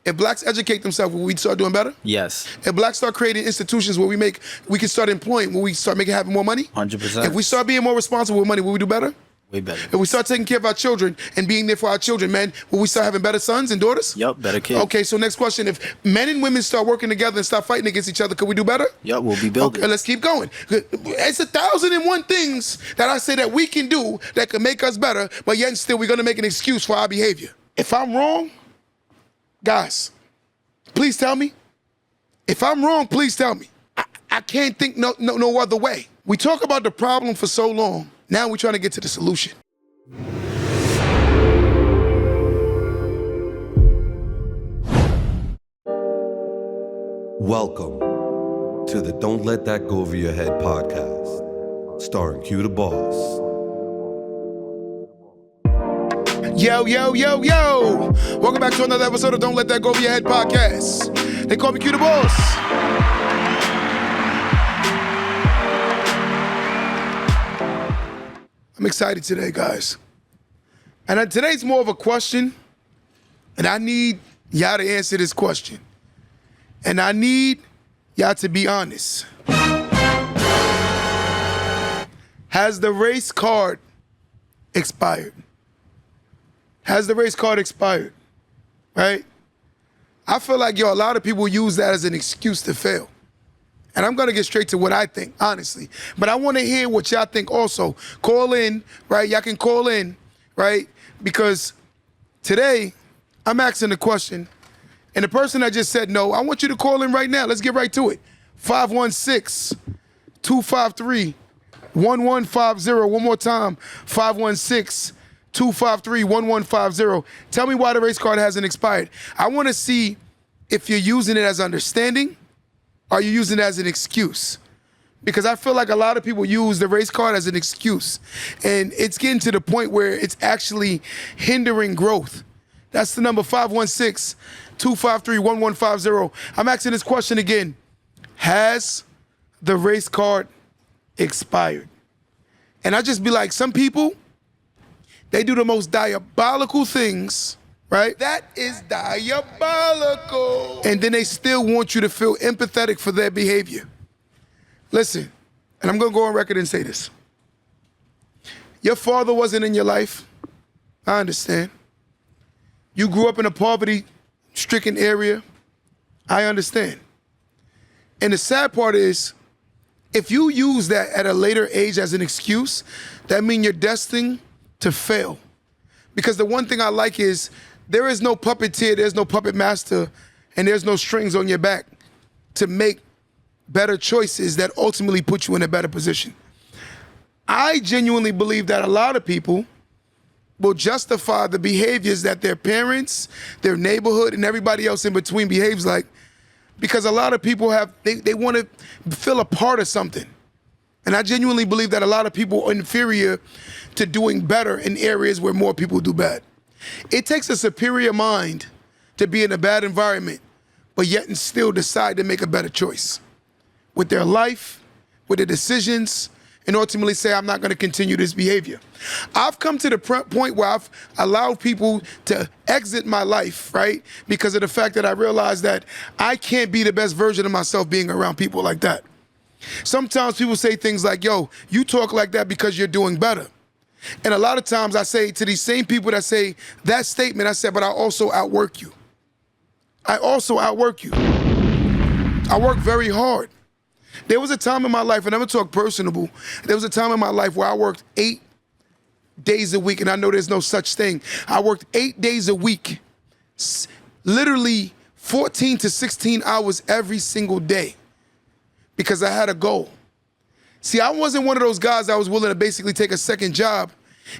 If blacks educate themselves, will we start doing better? Yes. If blacks start creating institutions where we can start employing, will we start having more money? 100%. If we start being more responsible with money, will we do better? Way better. If we start taking care of our children and being there for our children, man, will we start having better sons and daughters? Yep, better kids. Okay, so next question. If men and women start working together and stop fighting against each other, could we do better? Yep, we'll be building. Okay, let's keep going. It's 1,001 things that I say that we can do that can make us better, but yet and still we're going to make an excuse for our behavior. If I'm wrong, guys, please tell me. If I'm wrong, please tell me. I can't think no other way. We talk about the problem for so long. Now we're trying to get to the solution. Welcome to the Don't Let That Go Over Your Head podcast, starring Q the Boss. Yo. Welcome back to another episode of Don't Let That Go Over Your Head podcast. They call me Q the Boss. I'm excited today, guys. And today's more of a question, and I need y'all to answer this question. And I need y'all to be honest. Has the race card expired? Has the race card expired? Right? I feel like, a lot of people use that as an excuse to fail. And I'm going to get straight to what I think, honestly. But I want to hear what y'all think also. Call in, right? Y'all can call in, right? Because today, I'm asking the question, and the person that just said no, I want you to call in right now. Let's get right to it. 516-253-1150. One more time, 516-253-1150. Tell me why the race card hasn't expired. I want to see if you're using it as understanding, or you're using it as an excuse. Because I feel like a lot of people use the race card as an excuse. And it's getting to the point where it's actually hindering growth. That's the number, 516-253-1150. I'm asking this question again. Has the race card expired? And I just be like, some people, they do the most diabolical things, right? That is diabolical. And then they still want you to feel empathetic for their behavior. Listen, and I'm gonna go on record and say this. Your father wasn't in your life. I understand. You grew up in a poverty-stricken area. I understand. And the sad part is, if you use that at a later age as an excuse, that means you're destined to fail. Because the one thing I like is, there is no puppeteer, there's no puppet master, and there's no strings on your back to make better choices that ultimately put you in a better position. I genuinely believe that a lot of people will justify the behaviors that their parents, their neighborhood, and everybody else in between behaves like, because a lot of people they want to feel a part of something. And I genuinely believe that a lot of people are inferior to doing better in areas where more people do bad. It takes a superior mind to be in a bad environment, but yet and still decide to make a better choice with their life, with their decisions, and ultimately say, I'm not going to continue this behavior. I've come to the point where I've allowed people to exit my life, right? Because of the fact that I realized that I can't be the best version of myself being around people like that. Sometimes people say things like, yo, you talk like that because you're doing better. And a lot of times I say to these same people that say that statement, I said, but I also outwork you. I also outwork you. I work very hard. There was a time in my life, and I'm gonna talk personable, there was a time in my life where I worked 8 days a week, and I know there's no such thing. I worked 8 days a week, literally 14 to 16 hours every single day, because I had a goal. See, I wasn't one of those guys that was willing to basically take a second job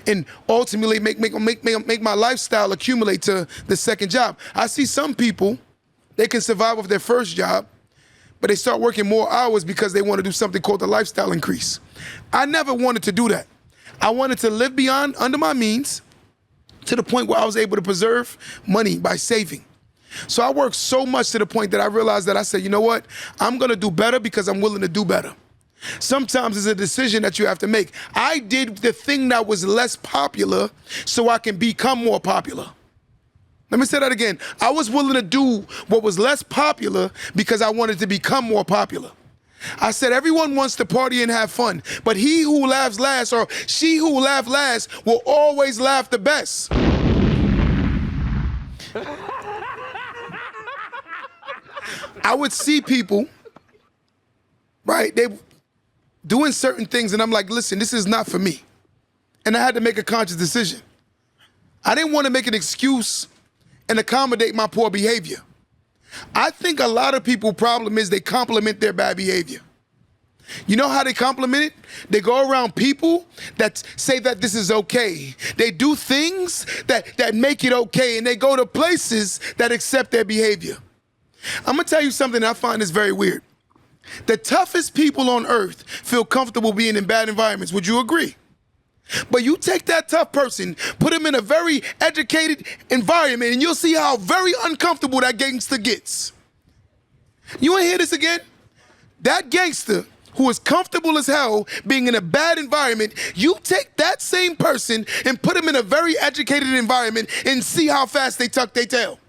and ultimately make my lifestyle accumulate to the second job. I see some people, they can survive with their first job, but they start working more hours because they want to do something called the lifestyle increase. I never wanted to do that. I wanted to live under my means to the point where I was able to preserve money by saving. So I worked so much to the point that I realized that I said, you know what? I'm gonna do better because I'm willing to do better. Sometimes it's a decision that you have to make. I did the thing that was less popular so I can become more popular. Let me say that again. I was willing to do what was less popular because I wanted to become more popular. I said everyone wants to party and have fun, but he who laughs last or she who will laugh last will always laugh the best. I would see people, right, they doing certain things and I'm like, listen, this is not for me. And I had to make a conscious decision. I didn't want to make an excuse and accommodate my poor behavior. I think a lot of people's problem is they compliment their bad behavior. You know how they compliment it? They go around people that say that this is okay. They do things that make it okay, and they go to places that accept their behavior. I'm gonna tell you something I find is very weird. The toughest people on earth feel comfortable being in bad environments. Would you agree? But you take that tough person, put him in a very educated environment, and you'll see how very uncomfortable that gangster gets. You wanna hear this again? That gangster who is comfortable as hell being in a bad environment, you take that same person and put him in a very educated environment and see how fast they tuck their tail.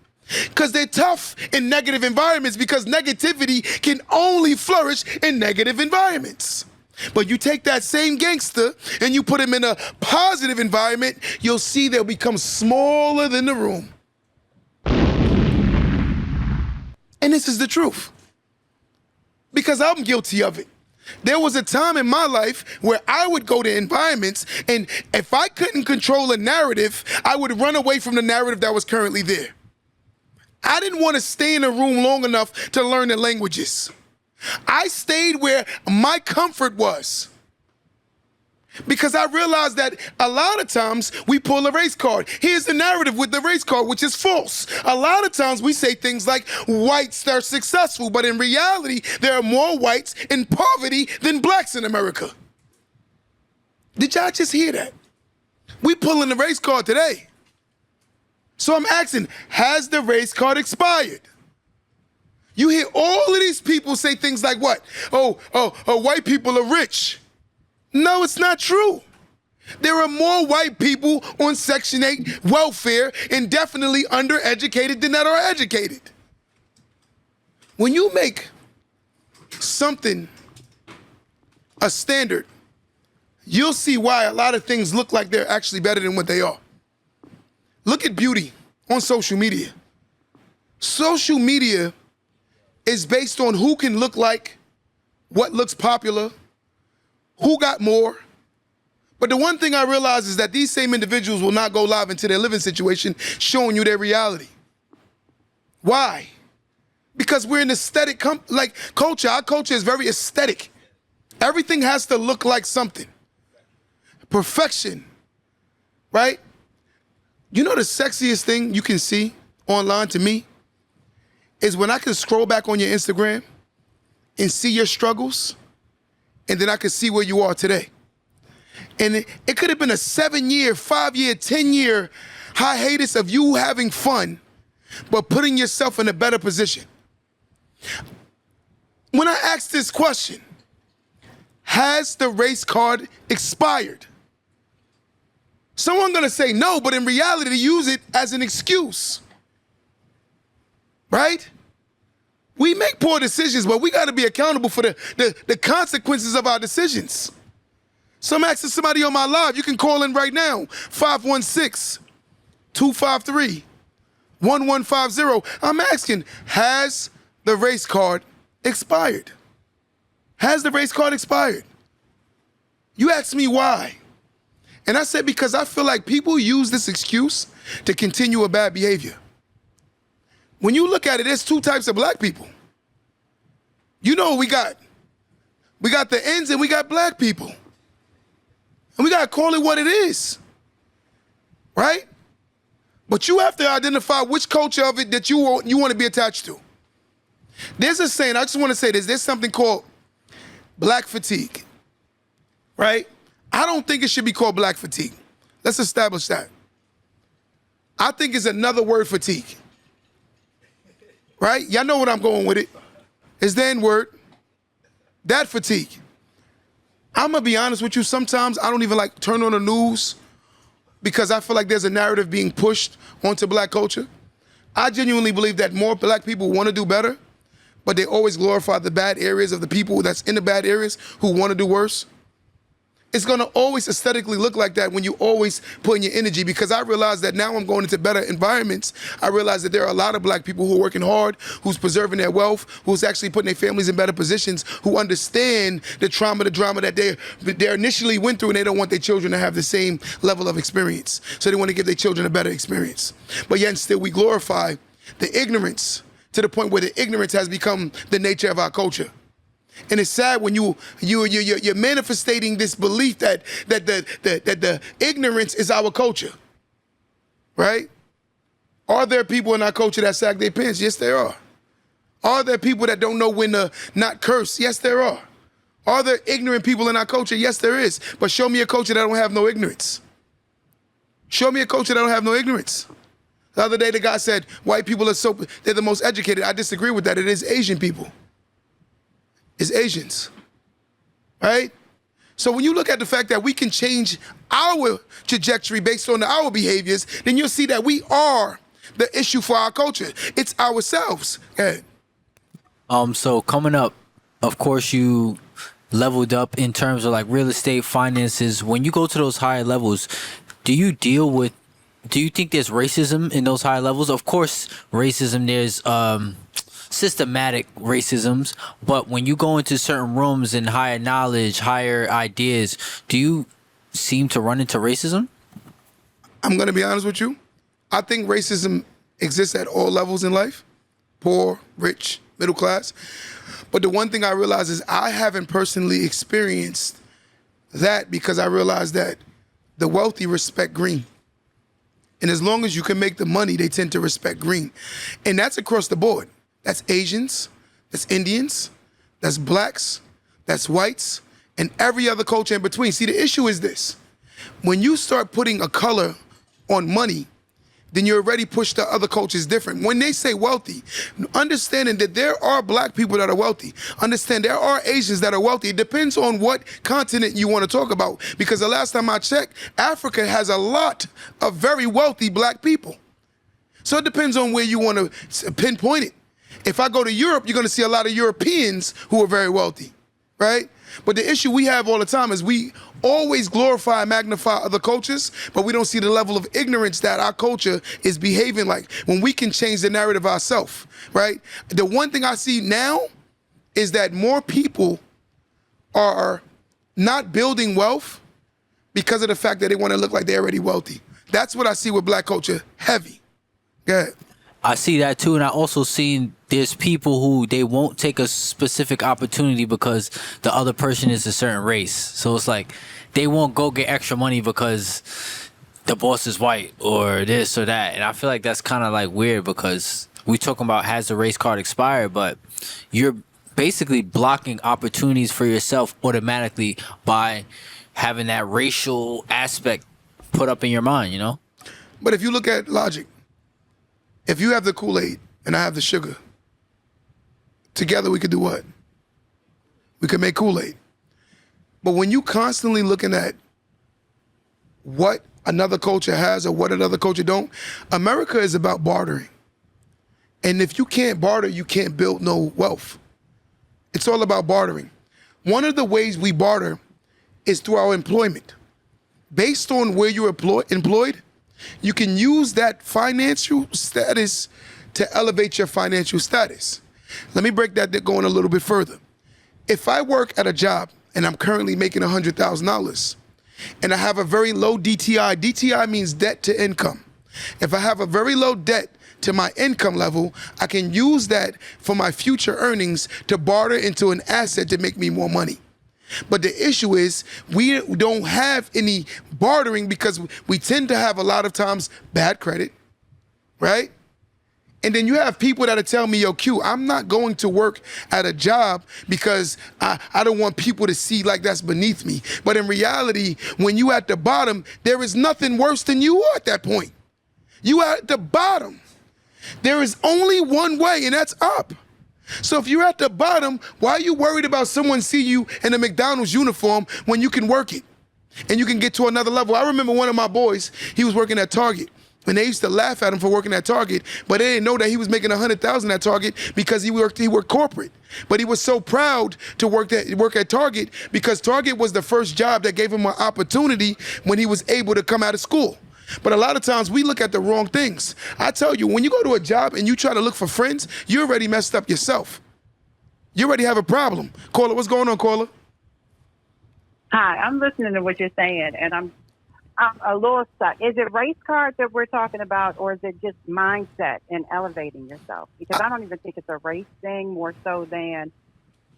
Because they're tough in negative environments because negativity can only flourish in negative environments. But you take that same gangster and you put him in a positive environment, you'll see they'll become smaller than the room. And this is the truth. Because I'm guilty of it. There was a time in my life where I would go to environments and if I couldn't control a narrative, I would run away from the narrative that was currently there. I didn't want to stay in a room long enough to learn the languages. I stayed where my comfort was. Because I realized that a lot of times we pull a race card. Here's the narrative with the race card, which is false. A lot of times we say things like whites are successful, but in reality, there are more whites in poverty than blacks in America. Did y'all just hear that? We pulling the race card today. So I'm asking, has the race card expired? You hear all of these people say things like what? Oh, white people are rich. No, it's not true. There are more white people on Section 8 welfare and definitely undereducated than that are educated. When you make something a standard, you'll see why a lot of things look like they're actually better than what they are. Look at beauty on social media. Social media is based on who can look like, what looks popular, who got more. But the one thing I realize is that these same individuals will not go live into their living situation showing you their reality. Why? Because we're an aesthetic culture. Our culture is very aesthetic. Everything has to look like something. Perfection, right? You know the sexiest thing you can see online to me is when I can scroll back on your Instagram and see your struggles, and then I can see where you are today. And it could have been a 7-year, 5-year, 10-year hiatus of you having fun, but putting yourself in a better position. When I ask this question, has the race card expired? Someone's gonna say no, but in reality, they use it as an excuse, right? We make poor decisions, but we gotta be accountable for the consequences of our decisions. So I'm asking somebody on my live, you can call in right now, 516-253-1150. I'm asking, has the race card expired? Has the race card expired? You asked me why. And I said, because I feel like people use this excuse to continue a bad behavior. When you look at it, there's two types of black people. You know what we got? We got the ends and we got black people. And we gotta call it what it is, right? But you have to identify which culture of it that you want to be attached to. There's a saying, I just want to say this, there's something called black fatigue, right? I don't think it should be called black fatigue. Let's establish that. I think it's another word, fatigue, right? Y'all know what I'm going with it. It's the N-word, that fatigue. I'm gonna be honest with you, sometimes I don't even turn on the news because I feel like there's a narrative being pushed onto black culture. I genuinely believe that more black people want to do better, but they always glorify the bad areas of the people that's in the bad areas who want to do worse. It's going to always aesthetically look like that when you always put in your energy, because I realize that now I'm going into better environments. I realize that there are a lot of black people who are working hard, who's preserving their wealth, who's actually putting their families in better positions, who understand the trauma, the drama that they initially went through, and they don't want their children to have the same level of experience. So they want to give their children a better experience. But yet and still we glorify the ignorance to the point where the ignorance has become the nature of our culture. And it's sad when you're manifesting this belief that the ignorance is our culture, right? Are there people in our culture that sag their pants? Yes, there are. Are there people that don't know when to not curse? Yes, there are. Are there ignorant people in our culture? Yes, there is. But show me a culture that don't have no ignorance. Show me a culture that don't have no ignorance. The other day, the guy said, white people they're the most educated. I disagree with that. It is Asian people. It's Asians, right? So when you look at the fact that we can change our trajectory based on our behaviors, then you'll see that we are the issue for our culture. It's ourselves. Go ahead. So coming up, of course, you leveled up in terms of like real estate, finances. When you go to those higher levels, do you think there's racism in those higher levels? Of course, racism, there's systematic racisms, but when you go into certain rooms and higher knowledge, higher ideas, do you seem to run into racism? I'm going to be honest with you. I think racism exists at all levels in life, poor, rich, middle class. But the one thing I realize is I haven't personally experienced that, because I realize that the wealthy respect green. And as long as you can make the money, they tend to respect green. And that's across the board. That's Asians, that's Indians, that's blacks, that's whites, and every other culture in between. See, the issue is this. When you start putting a color on money, then you already push the other cultures different. When they say wealthy, understanding that there are black people that are wealthy. Understand there are Asians that are wealthy. It depends on what continent you want to talk about. Because the last time I checked, Africa has a lot of very wealthy black people. So it depends on where you want to pinpoint it. If I go to Europe, you're going to see a lot of Europeans who are very wealthy, right? But the issue we have all the time is we always glorify and magnify other cultures, but we don't see the level of ignorance that our culture is behaving like, when we can change the narrative ourselves, right? The one thing I see now is that more people are not building wealth because of the fact that they want to look like they're already wealthy. That's what I see with black culture, heavy. Go ahead. I see that too, and I also seen there's people who they won't take a specific opportunity because the other person is a certain race. So it's like they won't go get extra money because the boss is white or this or that. And I feel like that's kind of like weird, because we talking about has the race card expired, but you're basically blocking opportunities for yourself automatically by having that racial aspect put up in your mind, you know? But if you look at logic, if you have the Kool-Aid and I have the sugar, together we could do what? We could make Kool-Aid. But when you constantly looking at what another culture has or what another culture don't, America is about bartering. And if you can't barter, you can't build no wealth. It's all about bartering. One of the ways we barter is through our employment. Based on where you're employed, you can use that financial status to elevate your financial status. Let me break that going a little bit further. If I work at a job and I'm currently making $100,000 and I have a very low DTI, DTI means debt to income. If I have a very low debt to my income level, I can use that for my future earnings to barter into an asset to make me more money. But the issue is we don't have any bartering because we tend to have a lot of times bad credit, right? And then you have people that'll tell me, yo, Q, I'm not going to work at a job because I don't want people to see like that's beneath me. But in reality, when you at the bottom, there is nothing worse than you are at that point. You are at the bottom. There is only one way, and that's up. So if you're at the bottom, why are you worried about someone see you in a McDonald's uniform when you can work it and you can get to another level? I remember one of my boys, he was working at Target, when they used to laugh at him for working at Target, but they didn't know that he was making $100,000 at Target because he worked corporate. But he was so proud to work at Target because Target was the first job that gave him an opportunity when he was able to come out of school. But a lot of times we look at the wrong things. I tell you, when you go to a job and you try to look for friends, you already messed up yourself. You already have a problem. Caller, what's going on, caller? Hi, I'm listening to what you're saying, and I'm a little stuck. Is it race cards that we're talking about, or is it just mindset and elevating yourself? Because I don't even think it's a race thing, more so than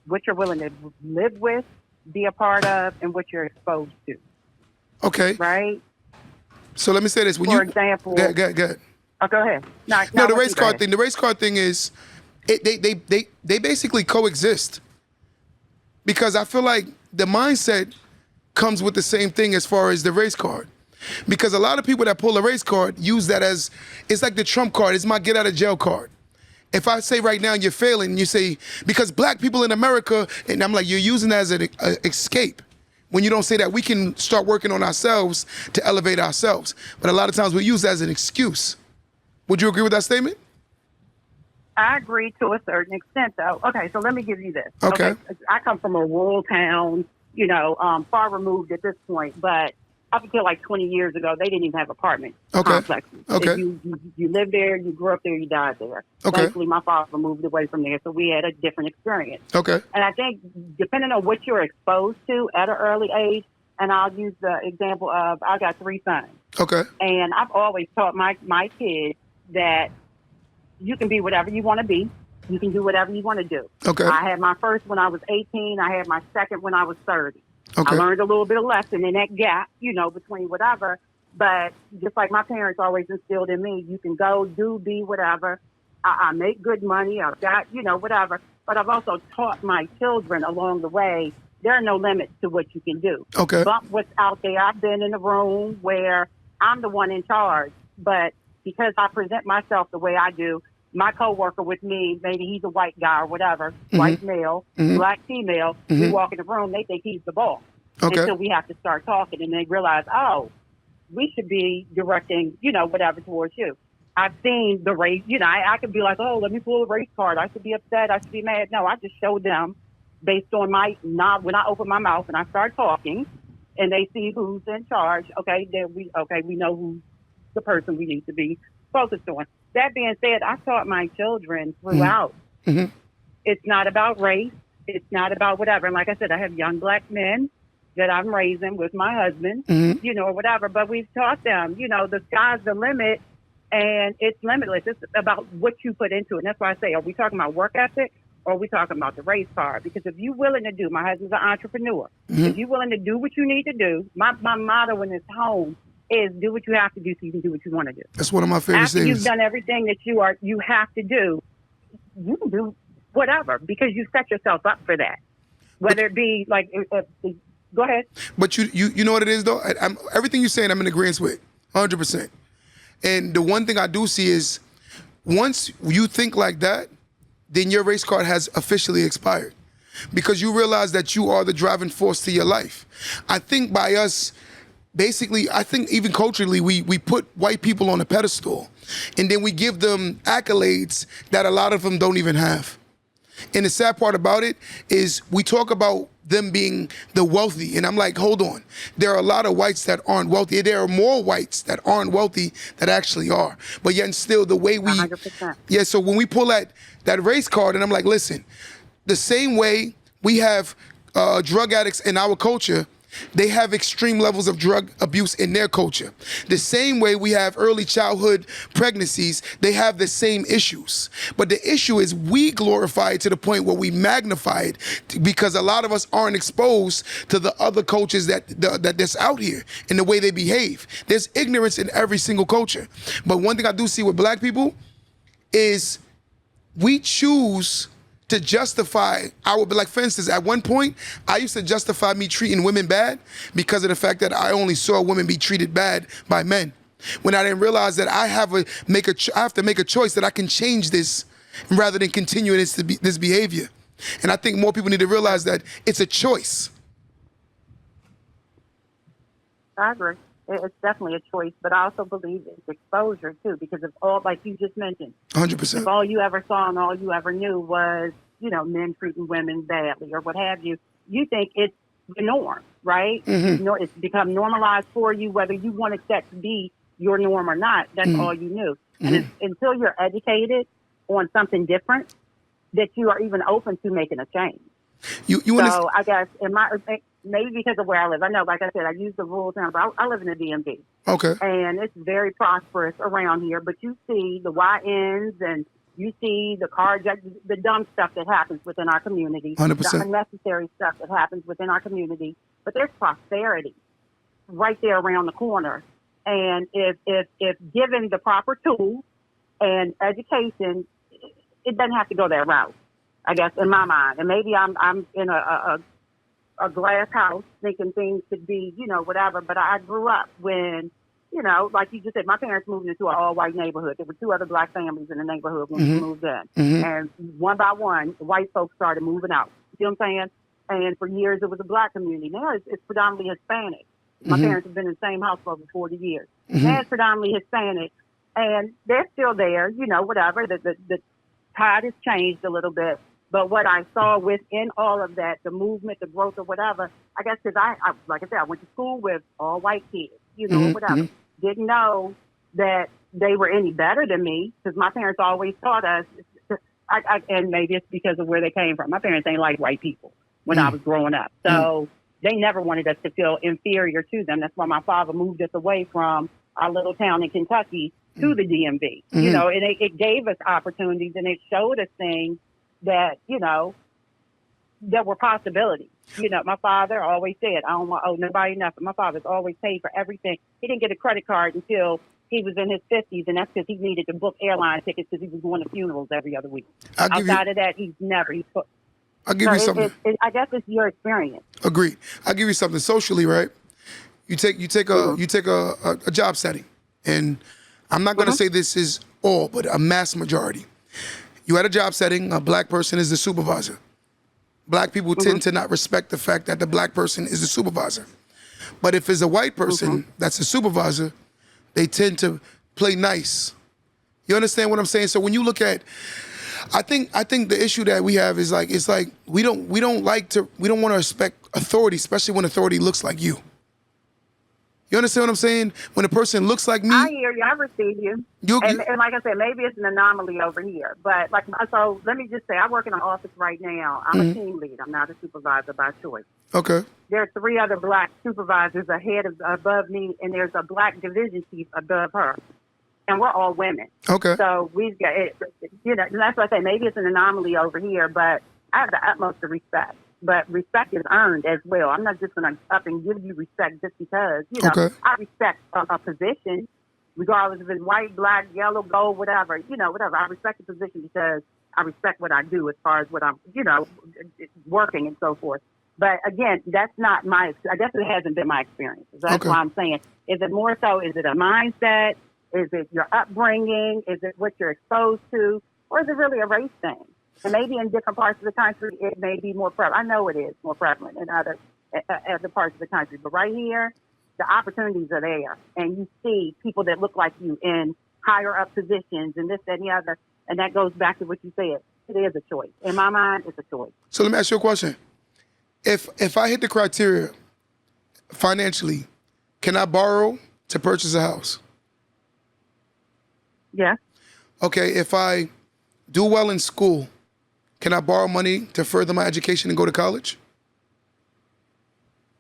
what you're willing to live with, be a part of, and what you're exposed to. Okay. Right? So let me say this. For example. Go ahead. Oh, go ahead. No, the race card thing. The race card thing is, they basically coexist. Because I feel like the mindset comes with the same thing as far as the race card. Because a lot of people that pull a race card use that as, it's like the Trump card. It's my get out of jail card. If I say right now you're failing, you say, because black people in America, and I'm like, you're using that as an escape. When you don't say that, we can start working on ourselves to elevate ourselves. But a lot of times we use that as an excuse. Would you agree with that statement? I agree to a certain extent, though. Okay, so let me give you this. Okay. I come from a rural town, far removed at this point, but up until like 20 years ago, they didn't even have apartment complexes. Okay. If you lived there, you grew up there, you died there. Okay. Thankfully, my father moved away from there, so we had a different experience. Okay. And I think depending on what you're exposed to at an early age, and I'll use the example of, I got 3 sons. Okay. And I've always taught my kids that you can be whatever you want to be. You can do whatever you want to do. Okay. I had my first when I was 18. I had my second when I was 30. Okay. I learned a little bit of lesson in that gap, between whatever. But just like my parents always instilled in me, you can go, do, be, whatever. I make good money. I've got, whatever. But I've also taught my children along the way, there are no limits to what you can do. Okay. Bump what's out there. I've been in a room where I'm the one in charge, but because I present myself the way I do, my coworker with me, maybe he's a white guy or whatever, white male, black female, we walk in the room, they think he's the boss. Okay. Until we have to start talking and they realize, oh, we should be directing, whatever towards you. I've seen the race, I could be like, oh, let me pull a race card. I should be upset. I should be mad. No, I just show them based on when I open my mouth and I start talking and they see who's in charge. Okay, we know who's the person we need to be focused on. That being said, I taught my children throughout. Mm-hmm. It's not about race. It's not about whatever. And like I said, I have young black men that I'm raising with my husband, or whatever. But we've taught them, the sky's the limit and it's limitless. It's about what you put into it. And that's why I say, are we talking about work ethic or are we talking about the race card? Because if you're willing to do, my husband's an entrepreneur. If you're willing to do what you need to do, my motto in this home is do what you have to do so you can do what you want to do. That's one of my favorite After sayings. you've done everything that you have to do, you can do whatever because you set yourself up for that. Whether it be like, go ahead. But you know what it is though? Everything you're saying, I'm in agreement with, 100%. And the one thing I do see is once you think like that, then your race card has officially expired because you realize that you are the driving force to your life. I think by us, basically, I think even culturally, we put white people on a pedestal and then we give them accolades that a lot of them don't even have. And the sad part about it is we talk about them being the wealthy. And I'm like, hold on. There are a lot of whites that aren't wealthy. There are more whites that aren't wealthy that actually are. But yet and still the way we... 100%. Yeah, so when we pull that race card and I'm like, listen, the same way we have drug addicts in our culture, they have extreme levels of drug abuse in their culture. The same way we have early childhood pregnancies, they have the same issues. But the issue is we glorify it to the point where we magnify it because a lot of us aren't exposed to the other cultures that's out here and the way they behave. There's ignorance in every single culture. But one thing I do see with black people is we choose to justify like for instance, at one point, I used to justify me treating women bad because of the fact that I only saw women be treated bad by men. When I didn't realize that I have to make a choice that I can change this rather than continuing this behavior. And I think more people need to realize that it's a choice. I agree. It's definitely a choice, but I also believe it's exposure too, because of all, like you just mentioned, 100%. if all you ever saw and all you ever knew was, men treating women badly or what have you, you think it's the norm, right? It's become normalized for you, whether you wanted that to be your norm or not. That's all you knew. And until you're educated on something different, that you are even open to making a change. So I guess maybe because of where I live, I know, like I said, I use the rural town, but I live in the DMV. Okay. And it's very prosperous around here, but you see the YNs and you see the the dumb stuff that happens within our community, 100%. the unnecessary stuff that happens within our community. But there's prosperity right there around the corner. And if given the proper tools and education, it doesn't have to go that route, I guess, in my mind. And maybe I'm in a glass house thinking things could be, whatever. But I grew up when, like you just said, my parents moved into an all-white neighborhood. There were 2 other black families in the neighborhood when we moved in. And one by one, white folks started moving out. You know what I'm saying? And for years, it was a black community. Now it's predominantly Hispanic. My parents have been in the same house for over 40 years. Now it's predominantly Hispanic. And they're still there, whatever. The tide has changed a little bit. But what I saw within all of that, the movement, the growth or whatever, I guess because I like I said, I went to school with all white kids, whatever. Didn't know that they were any better than me because my parents always taught us, and maybe it's because of where they came from. My parents ain't like white people when I was growing up. So they never wanted us to feel inferior to them. That's why my father moved us away from our little town in Kentucky to the DMV. And it gave us opportunities and it showed us things that, that were possibilities. My father always said, I don't want to owe nobody nothing. My father's always paid for everything. He didn't get a credit card until he was in his 50s, and that's because he needed to book airline tickets because he was going to funerals every other week. Outside of that, I'll give you something. I guess it's your experience. Agreed. I'll give you something. Socially, right? You take a job setting, and I'm not going to say this is all, but a mass majority. You had a job setting, a black person is the supervisor. Black people tend to not respect the fact that the black person is the supervisor. But if it's a white person that's a supervisor, they tend to play nice. You understand what I'm saying? So when you look at, I think the issue that we have is like, it's like we don't want to respect authority, especially when authority looks like you. You understand what I'm saying? When a person looks like me, I hear you. I receive you. And like I said, maybe it's an anomaly over here. But so let me just say, I work in an office right now. I'm a team lead. I'm not a supervisor by choice. Okay. There are 3 other black supervisors above me, and there's a black division chief above her. And we're all women. Okay. So we've got it. That's what I say. Maybe it's an anomaly over here, but I have the utmost of respect. But respect is earned as well. I'm not just going to up and give you respect just because, I respect a position, regardless if it's white, black, yellow, gold, whatever, whatever. I respect the position because I respect what I do as far as what I'm, working and so forth. But again, that's not I guess it hasn't been my experience. That's why I'm saying, is it more so, is it a mindset? Is it your upbringing? Is it what you're exposed to? Or is it really a race thing? And maybe in different parts of the country, it may be more prevalent. I know it is more prevalent in other parts of the country. But right here, the opportunities are there. And you see people that look like you in higher up positions and this, that, and the other. And that goes back to what you said. It is a choice. In my mind, it's a choice. So let me ask you a question. If I hit the criteria financially, can I borrow to purchase a house? Yeah. Okay, if I do well in school, can I borrow money to further my education and go to college?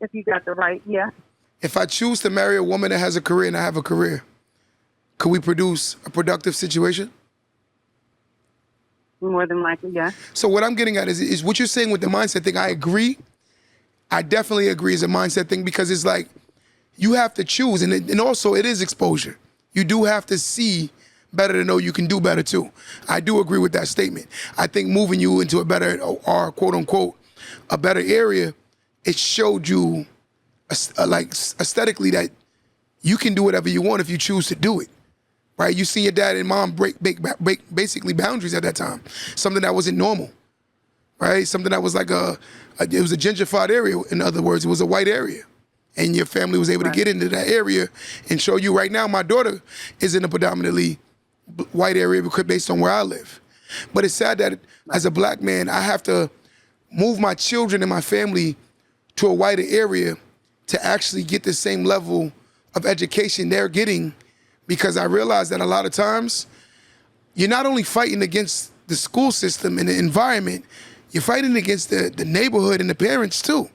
If you got the right, yeah. If I choose to marry a woman that has a career and I have a career, could we produce a productive situation? More than likely, yeah. So what I'm getting at is what you're saying with the mindset thing. I agree. I definitely agree it's a mindset thing because it's like you have to choose. And also it is exposure. You do have to see better to know you can do better too. I do agree with that statement. I think moving you into a better, or quote unquote, a better area, it showed you like aesthetically that you can do whatever you want if you choose to do it, right? You see your dad and mom break basically boundaries at that time, something that wasn't normal, right? Something that was like it was a gentrified area. In other words, it was a white area. and your family was able to get into that area and show you. Right now, my daughter is in a predominantly white area because based on where I live. But it's sad that as a black man, I have to move my children and my family to a whiter area to actually get the same level of education they're getting, because I realize that a lot of times you're not only fighting against the school system and the environment, you're fighting against the neighborhood and the parents too,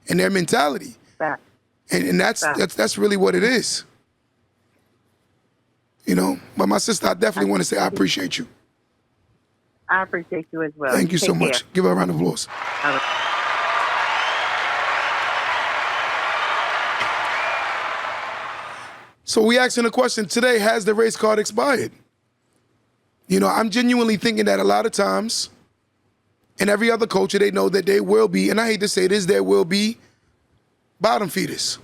and their mentality. Fact. And that's really what it is. You know, but my sister, I definitely want to say I appreciate you. I appreciate you as well. Thank you Take so much. care. Give her a round of applause. So we asking the question today, has the race card expired? You know, I'm genuinely thinking that a lot of times in every other culture, they know that there will be, and I hate to say this, there will be bottom feeders.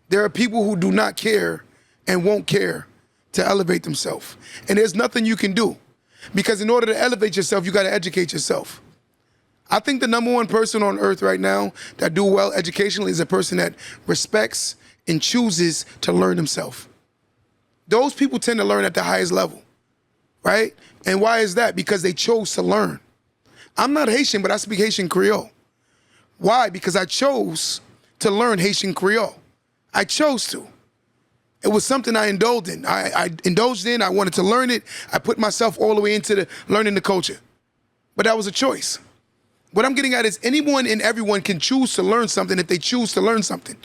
There are people who do not care and won't care to elevate themselves. And there's nothing you can do, because in order to elevate yourself, you got to educate yourself. I think the number one person on earth right now that do well educationally is a person that respects and chooses to learn himself. Those people tend to learn at the highest level, right? And why is that? Because they chose to learn. I'm not Haitian, but I speak Haitian Creole. Why? Because I chose to learn Haitian Creole. I chose to. It was something I indulged in. I indulged in, I wanted to learn it. I put myself all the way into learning the culture. But that was a choice. What I'm getting at is anyone and everyone can choose to learn something if they choose to learn something.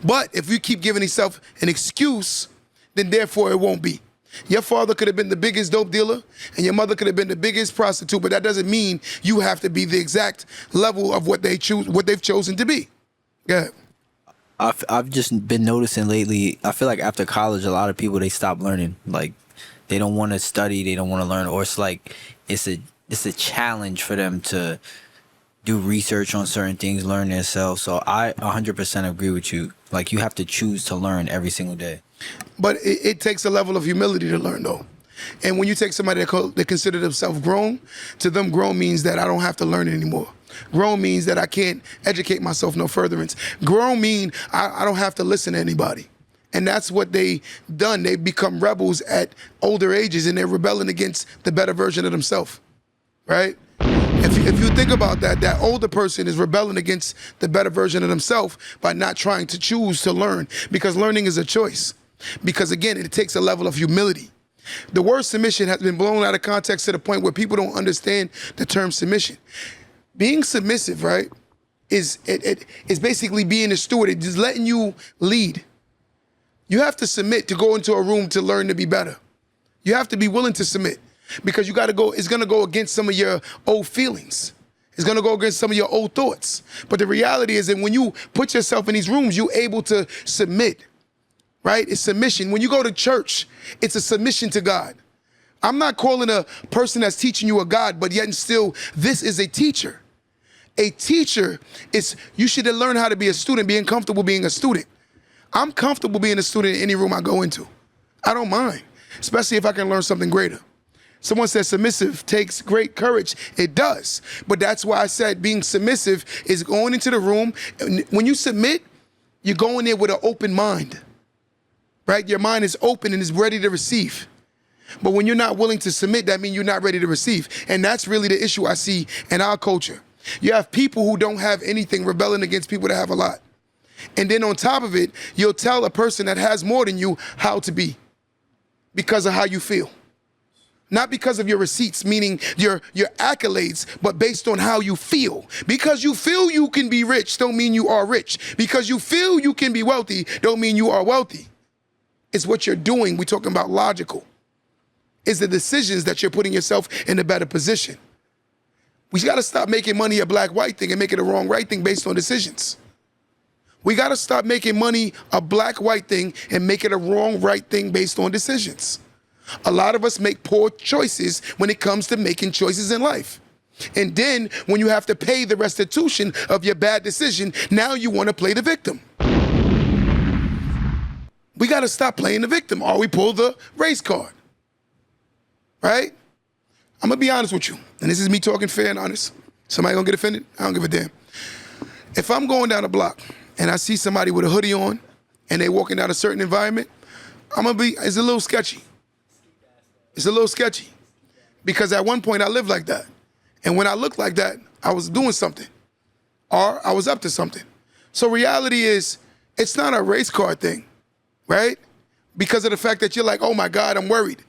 But if you keep giving yourself an excuse, then therefore it won't be. Your father could have been the biggest dope dealer and your mother could have been the biggest prostitute, but that doesn't mean you have to be the exact level of what they've chosen to be. Go ahead. I've just been noticing lately, I feel like after college, a lot of people, they stop learning. Like, they don't want to study, they don't want to learn, or it's like it's a challenge for them to do research on certain things, learn themselves. So I 100% agree with you. Like, you have to choose to learn every single day. But it takes a level of humility to learn, though. And when you take somebody that consider themselves grown, to them grown means that I don't have to learn anymore. Grown means that I can't educate myself no furtherance. Grown mean I don't have to listen to anybody. And that's what they done. They become rebels at older ages, and they're rebelling against the better version of themselves, right? If you think about that, that older person is rebelling against the better version of themselves by not trying to choose to learn, because learning is a choice. Because again, it takes a level of humility. The word submission has been blown out of context to the point where people don't understand the term submission. Being submissive, right, is basically being a steward. It's just letting you lead. You have to submit to go into a room to learn to be better. You have to be willing to submit, because you got to go. It's going to go against some of your old feelings. It's going to go against some of your old thoughts. But the reality is that when you put yourself in these rooms, you're able to submit, right? It's submission. When you go to church, it's a submission to God. I'm not calling a person that's teaching you a God, but yet and still, this is a teacher. A teacher is, you should learn how to be a student, being comfortable being a student. I'm comfortable being a student in any room I go into. I don't mind, especially if I can learn something greater. Someone said submissive takes great courage. It does. But that's why I said being submissive is going into the room. When you submit, you're going there with an open mind, right? Your mind is open and is ready to receive. But when you're not willing to submit, that means you're not ready to receive. And that's really the issue I see in our culture. You have people who don't have anything rebelling against people that have a lot. And then on top of it, you'll tell a person that has more than you how to be because of how you feel. Not because of your receipts, meaning your accolades, but based on how you feel. Because you feel you can be rich don't mean you are rich. Because you feel you can be wealthy don't mean you are wealthy. It's what you're doing. We're talking about logical. It's the decisions that you're putting yourself in a better position. We got to stop making money a black-white thing and make it a wrong-right thing based on decisions. We got to stop making money a black-white thing and make it a wrong-right thing based on decisions. A lot of us make poor choices when it comes to making choices in life. And then when you have to pay the restitution of your bad decision, now you want to play the victim. We got to stop playing the victim, or we pull the race card. Right? I'm going to be honest with you, and this is me talking fair and honest. Somebody going to get offended? I don't give a damn. If I'm going down a block and I see somebody with a hoodie on and they walking out a certain environment, it's a little sketchy. It's a little sketchy. Because at one point I lived like that. And when I looked like that, I was doing something. Or I was up to something. So reality is, it's not a race car thing, right? Because of the fact that you're like, oh my God, I'm worried.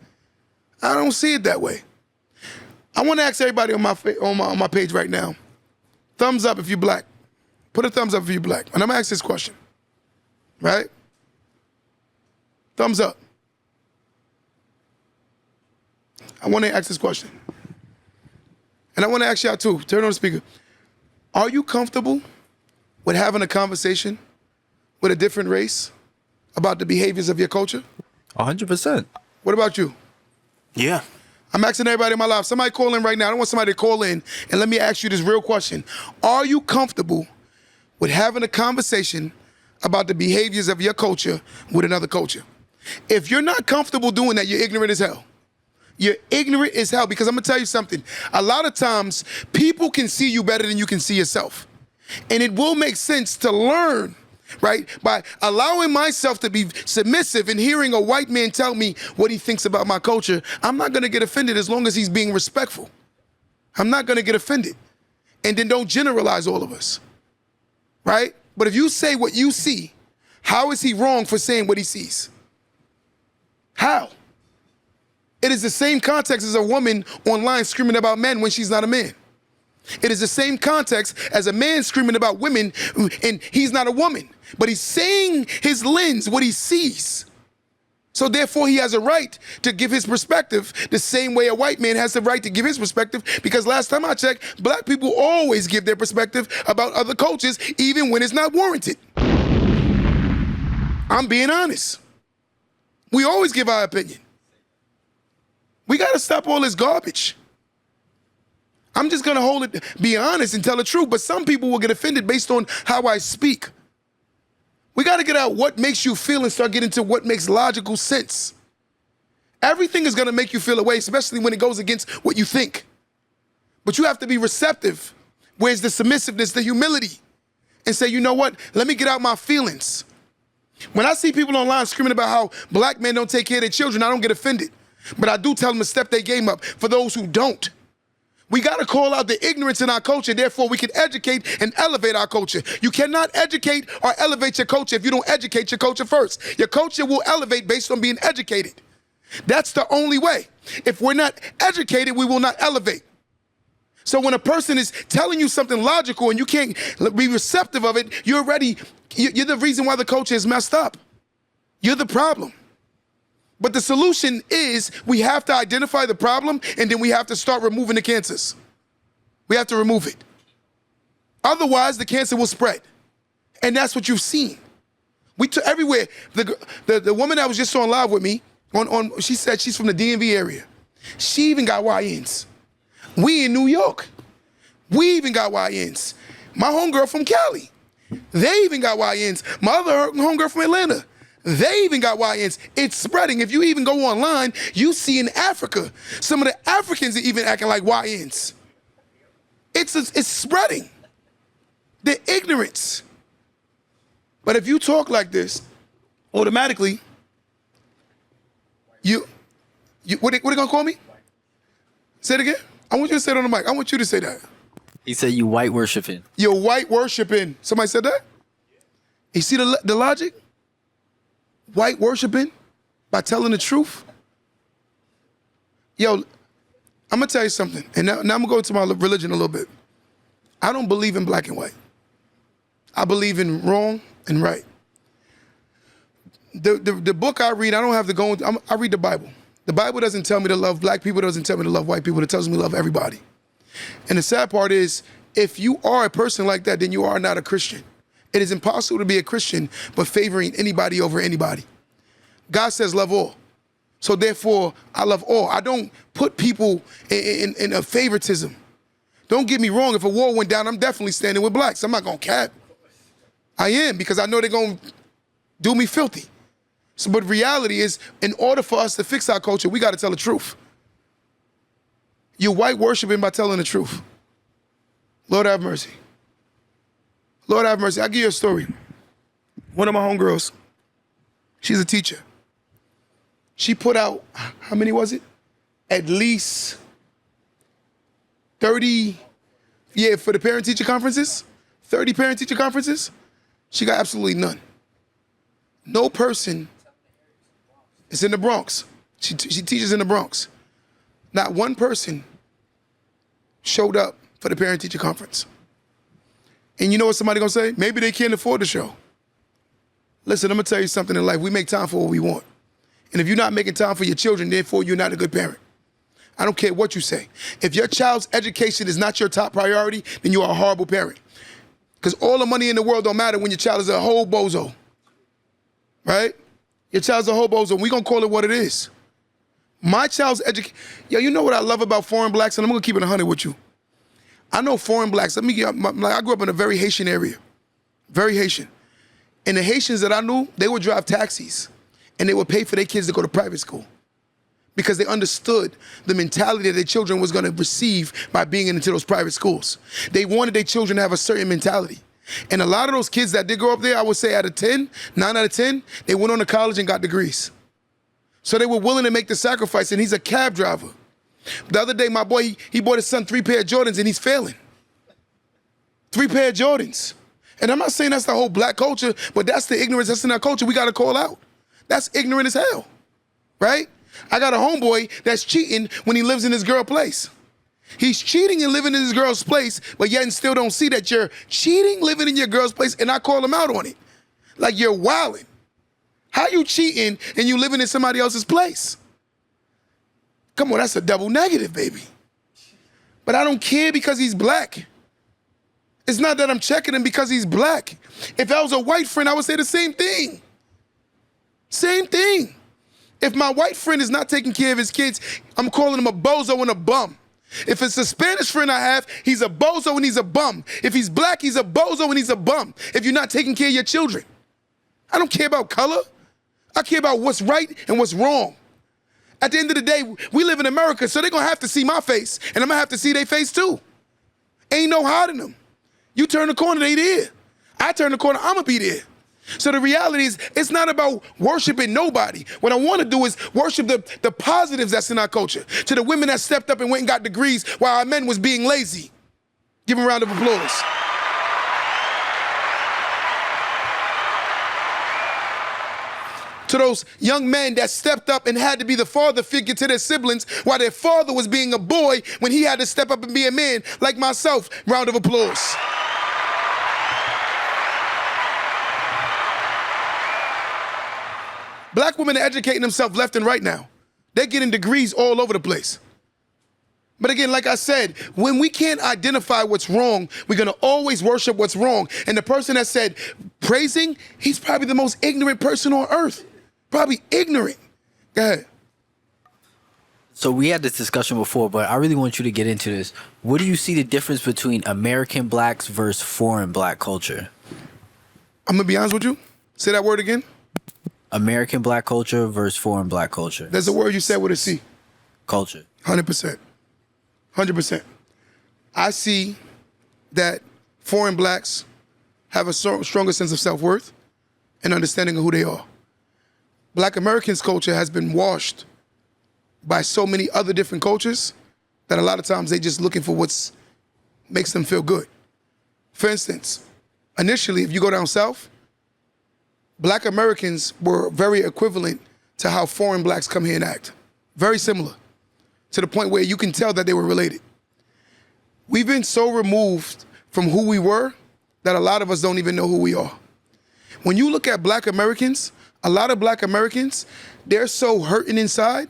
I don't see it that way. I want to ask everybody on my page right now, thumbs up if you're black. Put a thumbs up if you're black. And I'm gonna ask this question, right? Thumbs up. I want to ask this question. And I want to ask y'all too, turn on the speaker. Are you comfortable with having a conversation with a different race about the behaviors of your culture? 100%. What about you? Yeah. I'm asking everybody in my life. Somebody call in right now. I don't want somebody to call in. And let me ask you this real question. Are you comfortable with having a conversation about the behaviors of your culture with another culture? If you're not comfortable doing that, you're ignorant as hell. You're ignorant as hell, because I'm gonna tell you something. A lot of times, people can see you better than you can see yourself. And it will make sense to learn, right? By allowing myself to be submissive and hearing a white man tell me what he thinks about my culture, I'm not gonna get offended as long as he's being respectful. I'm not gonna get offended. And then don't generalize all of us, right? But if you say what you see, how is he wrong for saying what he sees? How? It is the same context as a woman online screaming about men when she's not a man. It is the same context as a man screaming about women and he's not a woman. But he's saying his lens, what he sees. So therefore he has a right to give his perspective the same way a white man has the right to give his perspective, because last time I checked, black people always give their perspective about other cultures even when it's not warranted. I'm being honest. We always give our opinion. We gotta stop all this garbage. I'm just gonna be honest and tell the truth, but some people will get offended based on how I speak. We gotta get out what makes you feel and start getting to what makes logical sense. Everything is gonna make you feel a way, especially when it goes against what you think. But you have to be receptive. Where's the submissiveness, the humility? And say, you know what? Let me get out my feelings. When I see people online screaming about how black men don't take care of their children, I don't get offended. But I do tell them to step their game up for those who don't. We got to call out the ignorance in our culture, therefore we can educate and elevate our culture. You cannot educate or elevate your culture if you don't educate your culture first. Your culture will elevate based on being educated. That's the only way. If we're not educated, we will not elevate. So when a person is telling you something logical and you can't be receptive of it, you're the reason why the culture is messed up. You're the problem. But the solution is we have to identify the problem, and then we have to start removing the cancers. We have to remove it. Otherwise, the cancer will spread. And that's what you've seen. We took everywhere. The woman that was just on live with me, she said she's from the DMV area. She even got YNs. We in New York. We even got YNs. My homegirl from Cali. They even got YNs. My other homegirl from Atlanta. They even got YNs. It's spreading. If you even go online, you see in Africa, some of the Africans are even acting like YNs. It's spreading. The ignorance. But if you talk like this, automatically, what they gonna call me? Say it again. I want you to say it on the mic. I want you to say that. He said you white worshiping. You're white worshiping. Somebody said that? You see the logic? White worshiping by telling the truth. Yo, I'm gonna tell you something, and now I'm gonna go to my religion a little bit. I don't believe in black and white. I believe in wrong and right. The book I read, I don't have to go into, I read the Bible. The Bible doesn't tell me to love black people, it doesn't tell me to love white people, it tells me to love everybody. And the sad part is, if you are a person like that, then you are not a Christian. It is impossible to be a Christian but favoring anybody over anybody. God says love all. So therefore, I love all. I don't put people in a favoritism. Don't get me wrong, if a war went down, I'm definitely standing with blacks. I'm not gonna cap. I am, because I know they're gonna do me filthy. So, but reality is, in order for us to fix our culture, we gotta tell the truth. You're white worshiping by telling the truth. Lord have mercy. Lord have mercy. I'll give you a story. One of my homegirls, she's a teacher. She put out, how many was it? At least 30, for the parent-teacher conferences, 30 parent-teacher conferences. She got absolutely none. No person, it's in the Bronx. She teaches in the Bronx. Not one person showed up for the parent-teacher conference. And you know what somebody gonna say? Maybe they can't afford the show. Listen, I'm gonna tell you something in life. We make time for what we want. And if you're not making time for your children, therefore you're not a good parent. I don't care what you say. If your child's education is not your top priority, then you are a horrible parent. Because all the money in the world don't matter when your child is a whole bozo. Right? Your child's a whole bozo. We're gonna call it what it is. My child's education. Yo, you know what I love about foreign blacks? And I'm gonna keep it 100 with you. I know foreign blacks. I grew up in a very Haitian area. Very Haitian. And the Haitians that I knew, they would drive taxis and they would pay for their kids to go to private school because they understood the mentality that their children was gonna receive by being into those private schools. They wanted their children to have a certain mentality. And a lot of those kids that did grow up there, I would say out of 10, 9 out of 10, they went on to college and got degrees. So they were willing to make the sacrifice, and he's a cab driver. The other day, my boy, he bought his son 3 pair of Jordans, and he's failing. 3 pair of Jordans. And I'm not saying that's the whole black culture, but that's the ignorance that's in our culture we got to call out. That's ignorant as hell, right? I got a homeboy that's cheating when he lives in his girl place. He's cheating and living in his girl's place, but yet and still don't see that you're cheating, living in your girl's place, and I call him out on it. Like you're wilding. How you cheating and you living in somebody else's place? Come on, that's a double negative, baby. But I don't care because he's black. It's not that I'm checking him because he's black. If I was a white friend, I would say the same thing. Same thing. If my white friend is not taking care of his kids, I'm calling him a bozo and a bum. If it's a Spanish friend I have, he's a bozo and he's a bum. If he's black, he's a bozo and he's a bum. If you're not taking care of your children. I don't care about color. I care about what's right and what's wrong. At the end of the day, we live in America, so they're gonna have to see my face, and I'm gonna have to see their face too. Ain't no hiding them. You turn the corner, they there. I turn the corner, I'm gonna be there. So the reality is, it's not about worshiping nobody. What I wanna do is worship the positives that's in our culture. To the women that stepped up and went and got degrees while our men was being lazy. Give them a round of applause. To those young men that stepped up and had to be the father figure to their siblings while their father was being a boy when he had to step up and be a man, like myself. Round of applause. Black women are educating themselves left and right now. They're getting degrees all over the place. But again, like I said, when we can't identify what's wrong, we're gonna always worship what's wrong. And the person that said praising, he's probably the most ignorant person on earth. Probably ignorant. Go ahead. So we had this discussion before, but I really want you to get into this. What do you see the difference between American blacks versus foreign black culture? I'm gonna be honest with you. Say that word again. American black culture versus foreign black culture. There's a word you said with a C. Culture. 100%. 100%. I see that foreign blacks have a stronger sense of self-worth and understanding of who they are. Black Americans' culture has been washed by so many other different cultures that a lot of times they just looking for what makes them feel good. For instance, initially, if you go down south, Black Americans were very equivalent to how foreign blacks come here and act. Very similar, to the point where you can tell that they were related. We've been so removed from who we were that a lot of us don't even know who we are. When you look at Black Americans, a lot of Black Americans, they're so hurting inside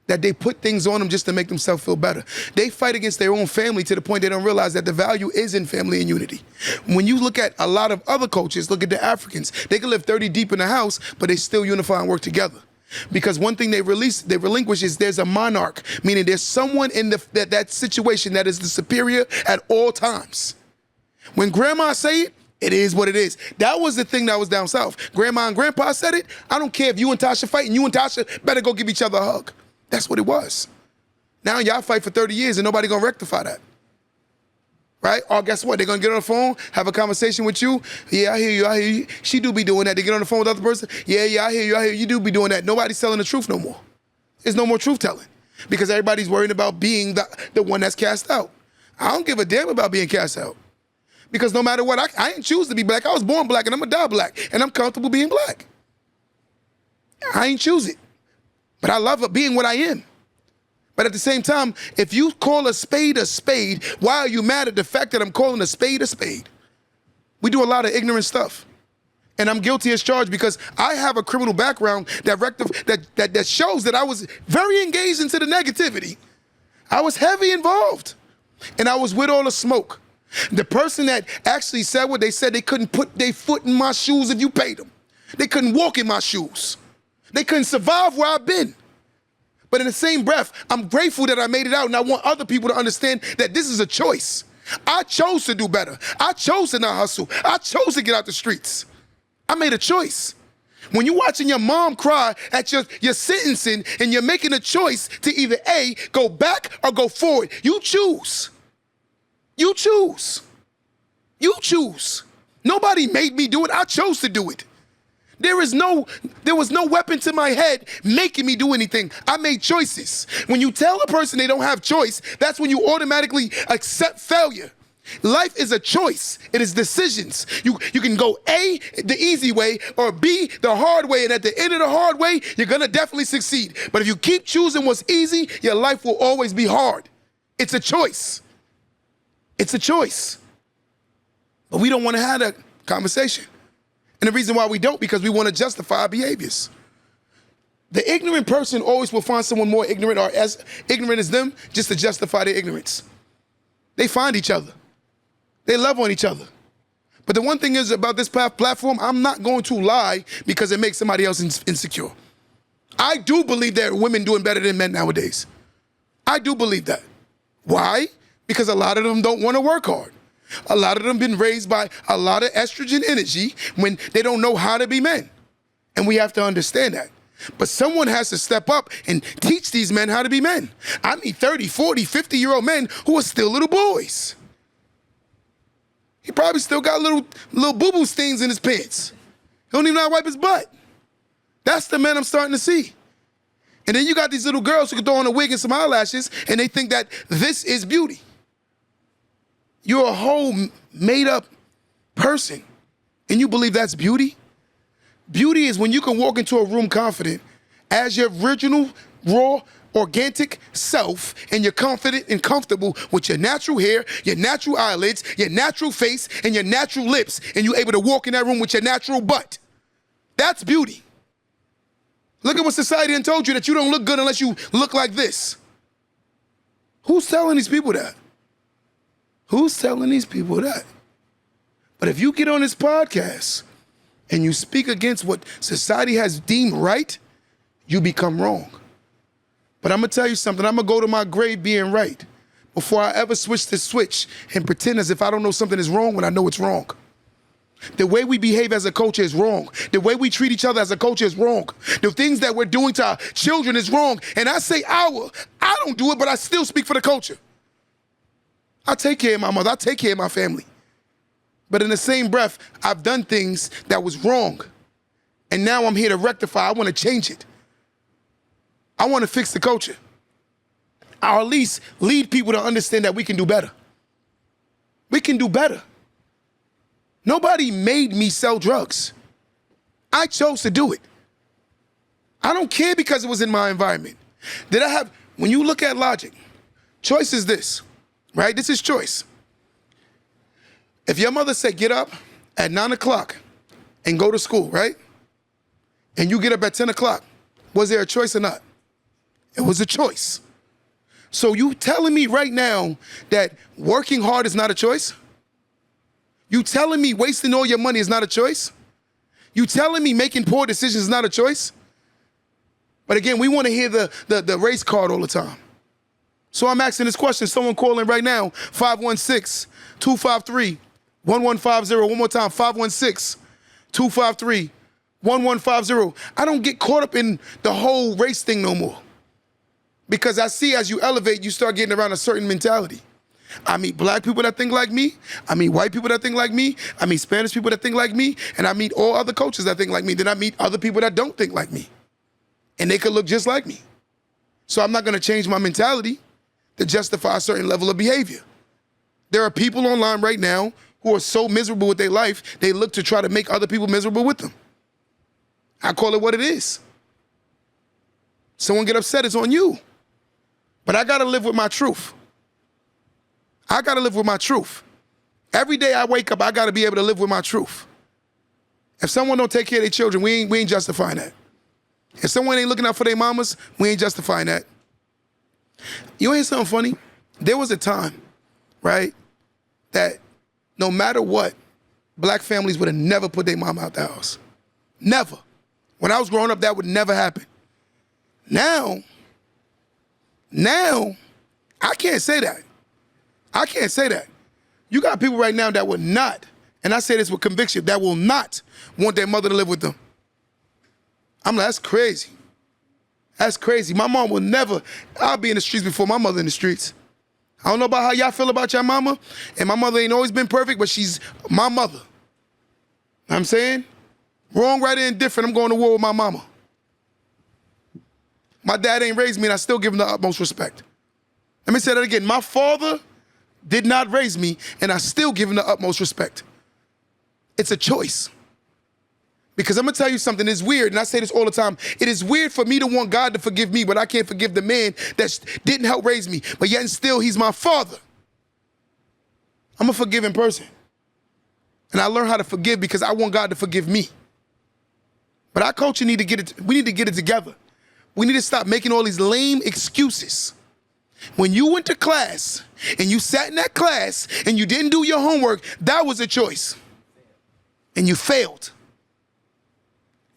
that they put things on them just to make themselves feel better. They fight against their own family to the point they don't realize that the value is in family and unity. When you look at a lot of other cultures, look at the Africans, they can live 30 deep in the house, but they still unify and work together. Because one thing they relinquish is there's a monarch, meaning there's someone in that situation that is the superior at all times. When grandma say it, it is what it is. That was the thing that was down south. Grandma and grandpa said it. I don't care if you and Tasha fight, and you and Tasha better go give each other a hug. That's what it was. Now y'all fight for 30 years and nobody gonna rectify that. right? Or guess what? They're going to get on the phone, have a conversation with you. Yeah, I hear you. She do be doing that. They get on the phone with the other person. Yeah, I hear you. You do be doing that. Nobody's telling the truth no more. There's no more truth telling because everybody's worried about being the one that's cast out. I don't give a damn about being cast out because no matter what, I didn't choose to be black. I was born black and I'm going to die black and I'm comfortable being black. I ain't choose it, but I love being what I am. But at the same time, if you call a spade, why are you mad at the fact that I'm calling a spade? We do a lot of ignorant stuff. And I'm guilty as charged because I have a criminal background that shows that I was very engaged into the negativity. I was heavy involved. And I was with all the smoke. The person that actually said what they said, they couldn't put their foot in my shoes if you paid them. They couldn't walk in my shoes. They couldn't survive where I've been. But in the same breath, I'm grateful that I made it out, and I want other people to understand that this is a choice. I chose to do better. I chose to not hustle. I chose to get out the streets. I made a choice. When you're watching your mom cry at your sentencing and you're making a choice to either A, go back or go forward, you choose. You choose. You choose. Nobody made me do it. I chose to do it. There was no weapon to my head making me do anything. I made choices. When you tell a person they don't have choice, that's when you automatically accept failure. Life is a choice. It is decisions. You can go A, the easy way, or B, the hard way, and at the end of the hard way, you're gonna definitely succeed. But if you keep choosing what's easy, your life will always be hard. It's a choice. It's a choice. But we don't want to have that conversation. And the reason why we don't, because we want to justify our behaviors. The ignorant person always will find someone more ignorant or as ignorant as them just to justify their ignorance. They find each other. They love on each other. But the one thing is about this platform, I'm not going to lie because it makes somebody else insecure. I do believe there are women doing better than men nowadays. I do believe that. Why? Because a lot of them don't want to work hard. A lot of them been raised by a lot of estrogen energy when they don't know how to be men. And we have to understand that. But someone has to step up and teach these men how to be men. I mean 30, 40, 50-year-old men who are still little boys. He probably still got little boo-boo stains in his pants. He don't even know how to wipe his butt. That's the men I'm starting to see. And then you got these little girls who can throw on a wig and some eyelashes and they think that this is beauty. You're a whole made-up person, and you believe that's beauty? Beauty is when you can walk into a room confident as your original, raw, organic self, and you're confident and comfortable with your natural hair, your natural eyelids, your natural face, and your natural lips, and you're able to walk in that room with your natural butt. That's beauty. Look at what society done told you, that you don't look good unless you look like this. Who's telling these people that? Who's telling these people that? But if you get on this podcast and you speak against what society has deemed right, you become wrong. But I'm going to tell you something. I'm going to go to my grave being right before I ever switch the switch and pretend as if I don't know something is wrong when I know it's wrong. The way we behave as a culture is wrong. The way we treat each other as a culture is wrong. The things that we're doing to our children is wrong. And I say I don't do it, but I still speak for the culture. I take care of my mother. I take care of my family. But in the same breath, I've done things that was wrong. And now I'm here to rectify. I want to change it. I want to fix the culture. Or at least lead people to understand that we can do better. We can do better. Nobody made me sell drugs. I chose to do it. I don't care because it was in my environment. When you look at logic, choice is this. Right? This is choice. If your mother said get up at 9 o'clock and go to school, right? And you get up at 10 o'clock, was there a choice or not? It was a choice. So you telling me right now that working hard is not a choice? You telling me wasting all your money is not a choice? You telling me making poor decisions is not a choice? But again, we want to hear the race card all the time. So I'm asking this question. Someone calling right now, 516-253-1150. One more time, 516-253-1150. I don't get caught up in the whole race thing no more. Because I see as you elevate, you start getting around a certain mentality. I meet black people that think like me. I meet white people that think like me. I meet Spanish people that think like me. And I meet all other cultures that think like me. Then I meet other people that don't think like me. And they could look just like me. So I'm not going to change my mentality to justify a certain level of behavior. There are people online right now who are so miserable with their life, they look to try to make other people miserable with them. I call it what it is. Someone get upset, it's on you. But I got to live with my truth. I got to live with my truth. Every day I wake up, I got to be able to live with my truth. If someone don't take care of their children, we ain't justifying that. If someone ain't looking out for their mamas, we ain't justifying that. You hear something funny? There was a time, right, that no matter what, black families would have never put their mama out the house. Never. When I was growing up, that would never happen. Now, I can't say that. I can't say that. You got people right now that would not, and I say this with conviction, that will not want their mother to live with them. I'm like, that's crazy. That's crazy. My mom will never, I'll be in the streets before my mother in the streets. I don't know about how y'all feel about your mama, and my mother ain't always been perfect, but she's my mother. Know what I'm saying? Wrong, right, or indifferent, I'm going to war with my mama. My dad ain't raised me, and I still give him the utmost respect. Let me say that again. My father did not raise me, and I still give him the utmost respect. It's a choice. Because I'm going to tell you something, it's weird, and I say this all the time. It is weird for me to want God to forgive me, but I can't forgive the man that didn't help raise me, but yet and still he's my father. I'm a forgiving person. And I learned how to forgive because I want God to forgive me. But our culture we need to get it together. We need to stop making all these lame excuses. When you went to class and you sat in that class and you didn't do your homework, that was a choice. And you failed.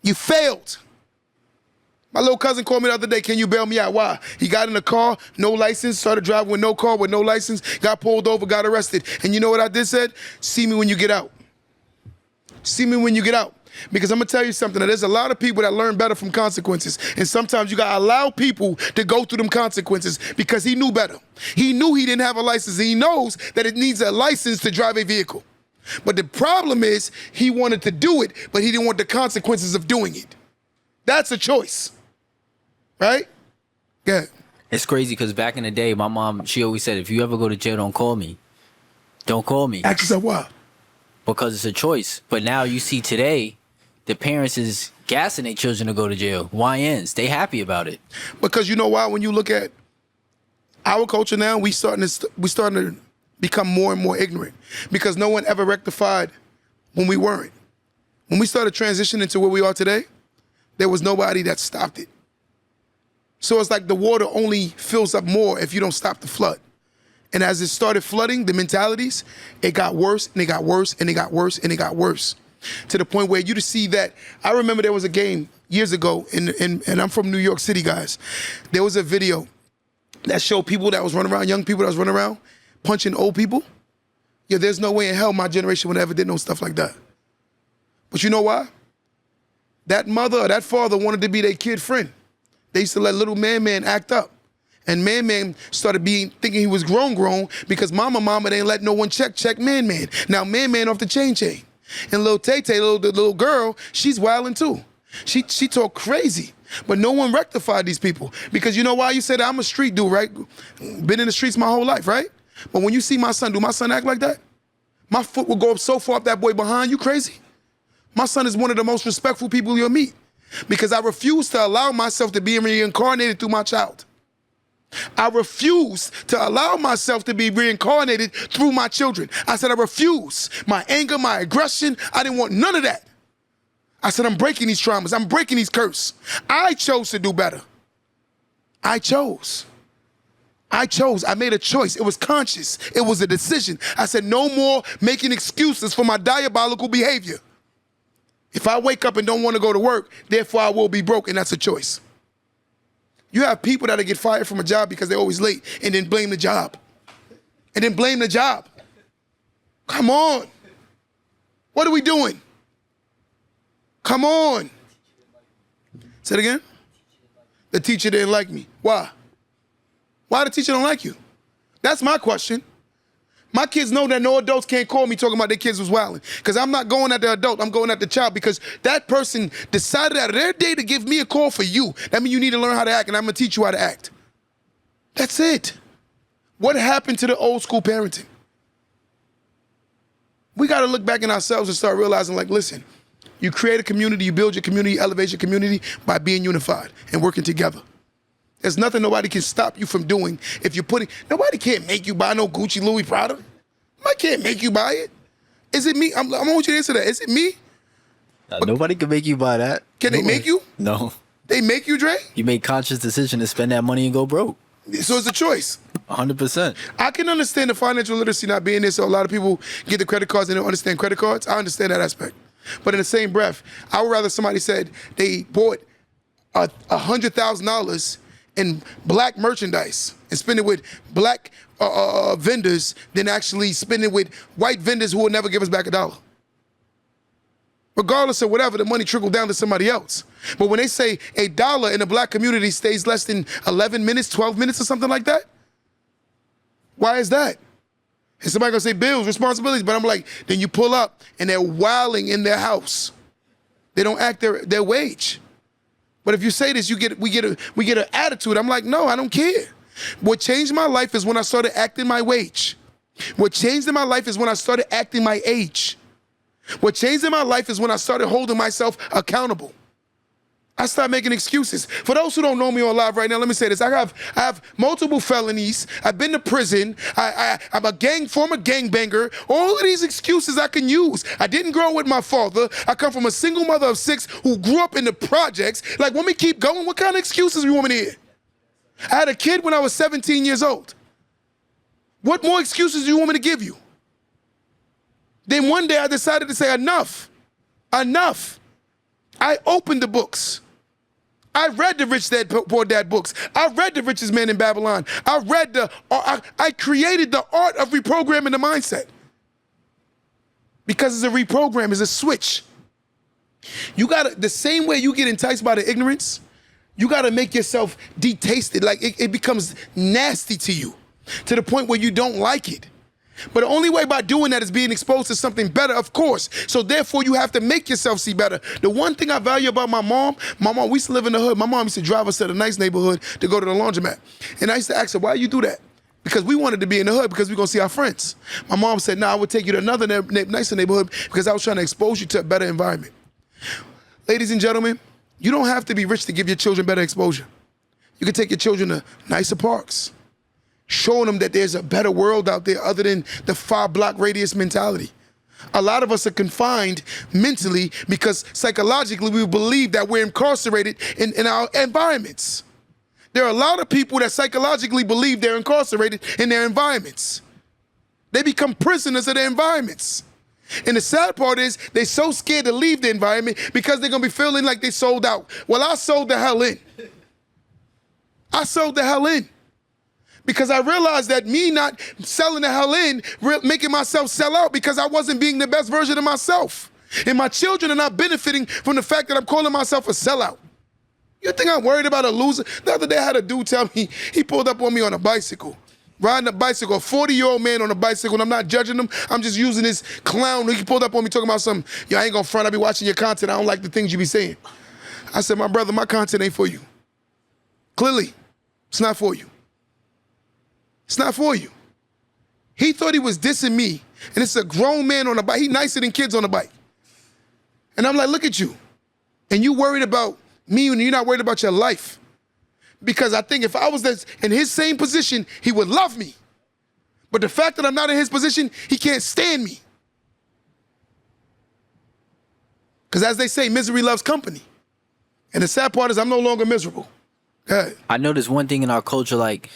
You failed. My little cousin called me the other day, can you bail me out? Why? He got in a car, no license, started driving with no car, with no license, got pulled over, got arrested. And you know what I did said? See me when you get out. See me when you get out. Because I'm going to tell you something, there's a lot of people that learn better from consequences. And sometimes you got to allow people to go through them consequences because he knew better. He knew he didn't have a license. He knows that it needs a license to drive a vehicle. But the problem is he wanted to do it, but he didn't want the consequences of doing it. That's a choice. Right? Yeah. It's crazy because back in the day, my mom, she always said, if you ever go to jail, don't call me. Don't call me. Ask yourself why? Because it's a choice. But now you see today, the parents is gassing their children to go to jail. YNs, they happy about it. Because you know why? When you look at our culture now, we starting to become more and more ignorant because no one ever rectified when we weren't. When we started transitioning to where we are today, there was nobody that stopped it. So it's like the water only fills up more if you don't stop the flood. And as it started flooding, the mentalities, it got worse and it got worse and it got worse and it got worse. To the point where you to see that, I remember there was a game years ago, and I'm from New York City, guys. There was a video that showed people that was running around, young people that was running around, punching old people. Yeah, there's no way in hell my generation would ever did no stuff like that. But you know why? That mother or that father wanted to be their kid friend. They used to let little man act up. And man started thinking he was grown because mama didn't let no one check man. Now man off the chain. And little Tay-Tay, the little girl, she's wilding too. She talk crazy. But no one rectified these people. Because you know why? You said I'm a street dude, right? Been in the streets my whole life, right? But when you see my son, do my son act like that? My foot will go up so far up that boy behind. You crazy? My son is one of the most respectful people you'll meet. Because I refuse to allow myself to be reincarnated through my child. I refuse to allow myself to be reincarnated through my children. I said I refuse. My anger, my aggression, I didn't want none of that. I said I'm breaking these traumas. I'm breaking these curses. I chose to do better. I chose. I made a choice. It was conscious. It was a decision. I said no more making excuses for my diabolical behavior. If I wake up and don't want to go to work, therefore I will be broke, and that's a choice. You have people that'll get fired from a job because they're always late and then blame the job. Come on. What are we doing? Come on. Say it again. The teacher didn't like me. Why? Why the teacher don't like you? That's my question. My kids know that no adults can't call me talking about their kids was wilding. Because I'm not going at the adult, I'm going at the child, because that person decided out of their day to give me a call for you. That means you need to learn how to act, and I'm going to teach you how to act. That's it. What happened to the old school parenting? We got to look back in ourselves and start realizing, like, listen, you create a community, you build your community, you elevate your community by being unified and working together. There's nothing nobody can stop you from doing if you're nobody can't make you buy no Gucci, Louis, Prada. I can't make you buy it. Is it me? I want you to answer that. Is it me? Nobody can make you buy that. Can they make you? No. They make you, Dre? You make conscious decision to spend that money and go broke. So it's a choice. 100%. I can understand the financial literacy not being there, so a lot of people get the credit cards and don't understand credit cards. I understand that aspect. But in the same breath, I would rather somebody said they bought $100,000 in black merchandise and spend it with black vendors than actually spend it with white vendors who will never give us back $1. Regardless of whatever, the money trickled down to somebody else. But when they say $1 in a black community stays less than 11 minutes, 12 minutes or something like that, why is that? And somebody gonna say bills, responsibilities, but I'm like, then you pull up and they're wilding in their house. They don't act their wage. But if you say this, we get an attitude. I'm like, no, I don't care. What changed my life is when I started acting my wage. What changed in my life is when I started acting my age. What changed in my life is when I started holding myself accountable. I started making excuses. For those who don't know me on live right now, let me say this. I have multiple felonies. I've been to prison. I'm a former gangbanger. All of these excuses I can use. I didn't grow up with my father. I come from a single mother of 6 who grew up in the projects. Like, want me to keep going? What kind of excuses you want me to hear? I had a kid when I was 17 years old. What more excuses do you want me to give you? Then one day I decided to say enough. Enough. I opened the books. I read the Rich Dad Poor Dad books. I read The Richest Man in Babylon. I created the art of reprogramming the mindset. Because it's a reprogram, it's a switch. You gotta, the same way you get enticed by the ignorance, you gotta make yourself detasted. Like it becomes nasty to you, to the point where you don't like it. But the only way by doing that is being exposed to something better, of course. So therefore, you have to make yourself see better. The one thing I value about my mom, we used to live in the hood. My mom used to drive us to the nice neighborhood to go to the laundromat. And I used to ask her, why you do that? Because we wanted to be in the hood because we're going to see our friends. My mom said, I would take you to another nicer neighborhood because I was trying to expose you to a better environment. Ladies and gentlemen, you don't have to be rich to give your children better exposure. You can take your children to nicer parks, showing them that there's a better world out there other than the 5-block radius mentality. A lot of us are confined mentally because psychologically we believe that we're incarcerated in our environments. There are a lot of people that psychologically believe they're incarcerated in their environments. They become prisoners of their environments. And the sad part is they're so scared to leave the environment because they're going to be feeling like they sold out. Well, I sold the hell in. I sold the hell in. Because I realized that me not selling the hell in, making myself sell out because I wasn't being the best version of myself. And my children are not benefiting from the fact that I'm calling myself a sellout. You think I'm worried about a loser? The other day I had a dude tell me, he pulled up on me on a bicycle, riding a bicycle, a 40-year-old man on a bicycle, and I'm not judging him. I'm just using this clown. He pulled up on me talking about something, I ain't gonna front, I be watching your content, I don't like the things you be saying. I said, my brother, my content ain't for you. Clearly, it's not for you. It's not for you. He thought he was dissing me, and it's a grown man on a bike. He nicer than kids on a bike. And I'm like, look at you. And you worried about me and you're not worried about your life. Because I think if I was in his same position, he would love me. But the fact that I'm not in his position, he can't stand me. Because as they say, misery loves company. And the sad part is I'm no longer miserable. Go ahead. I noticed one thing in our culture, like,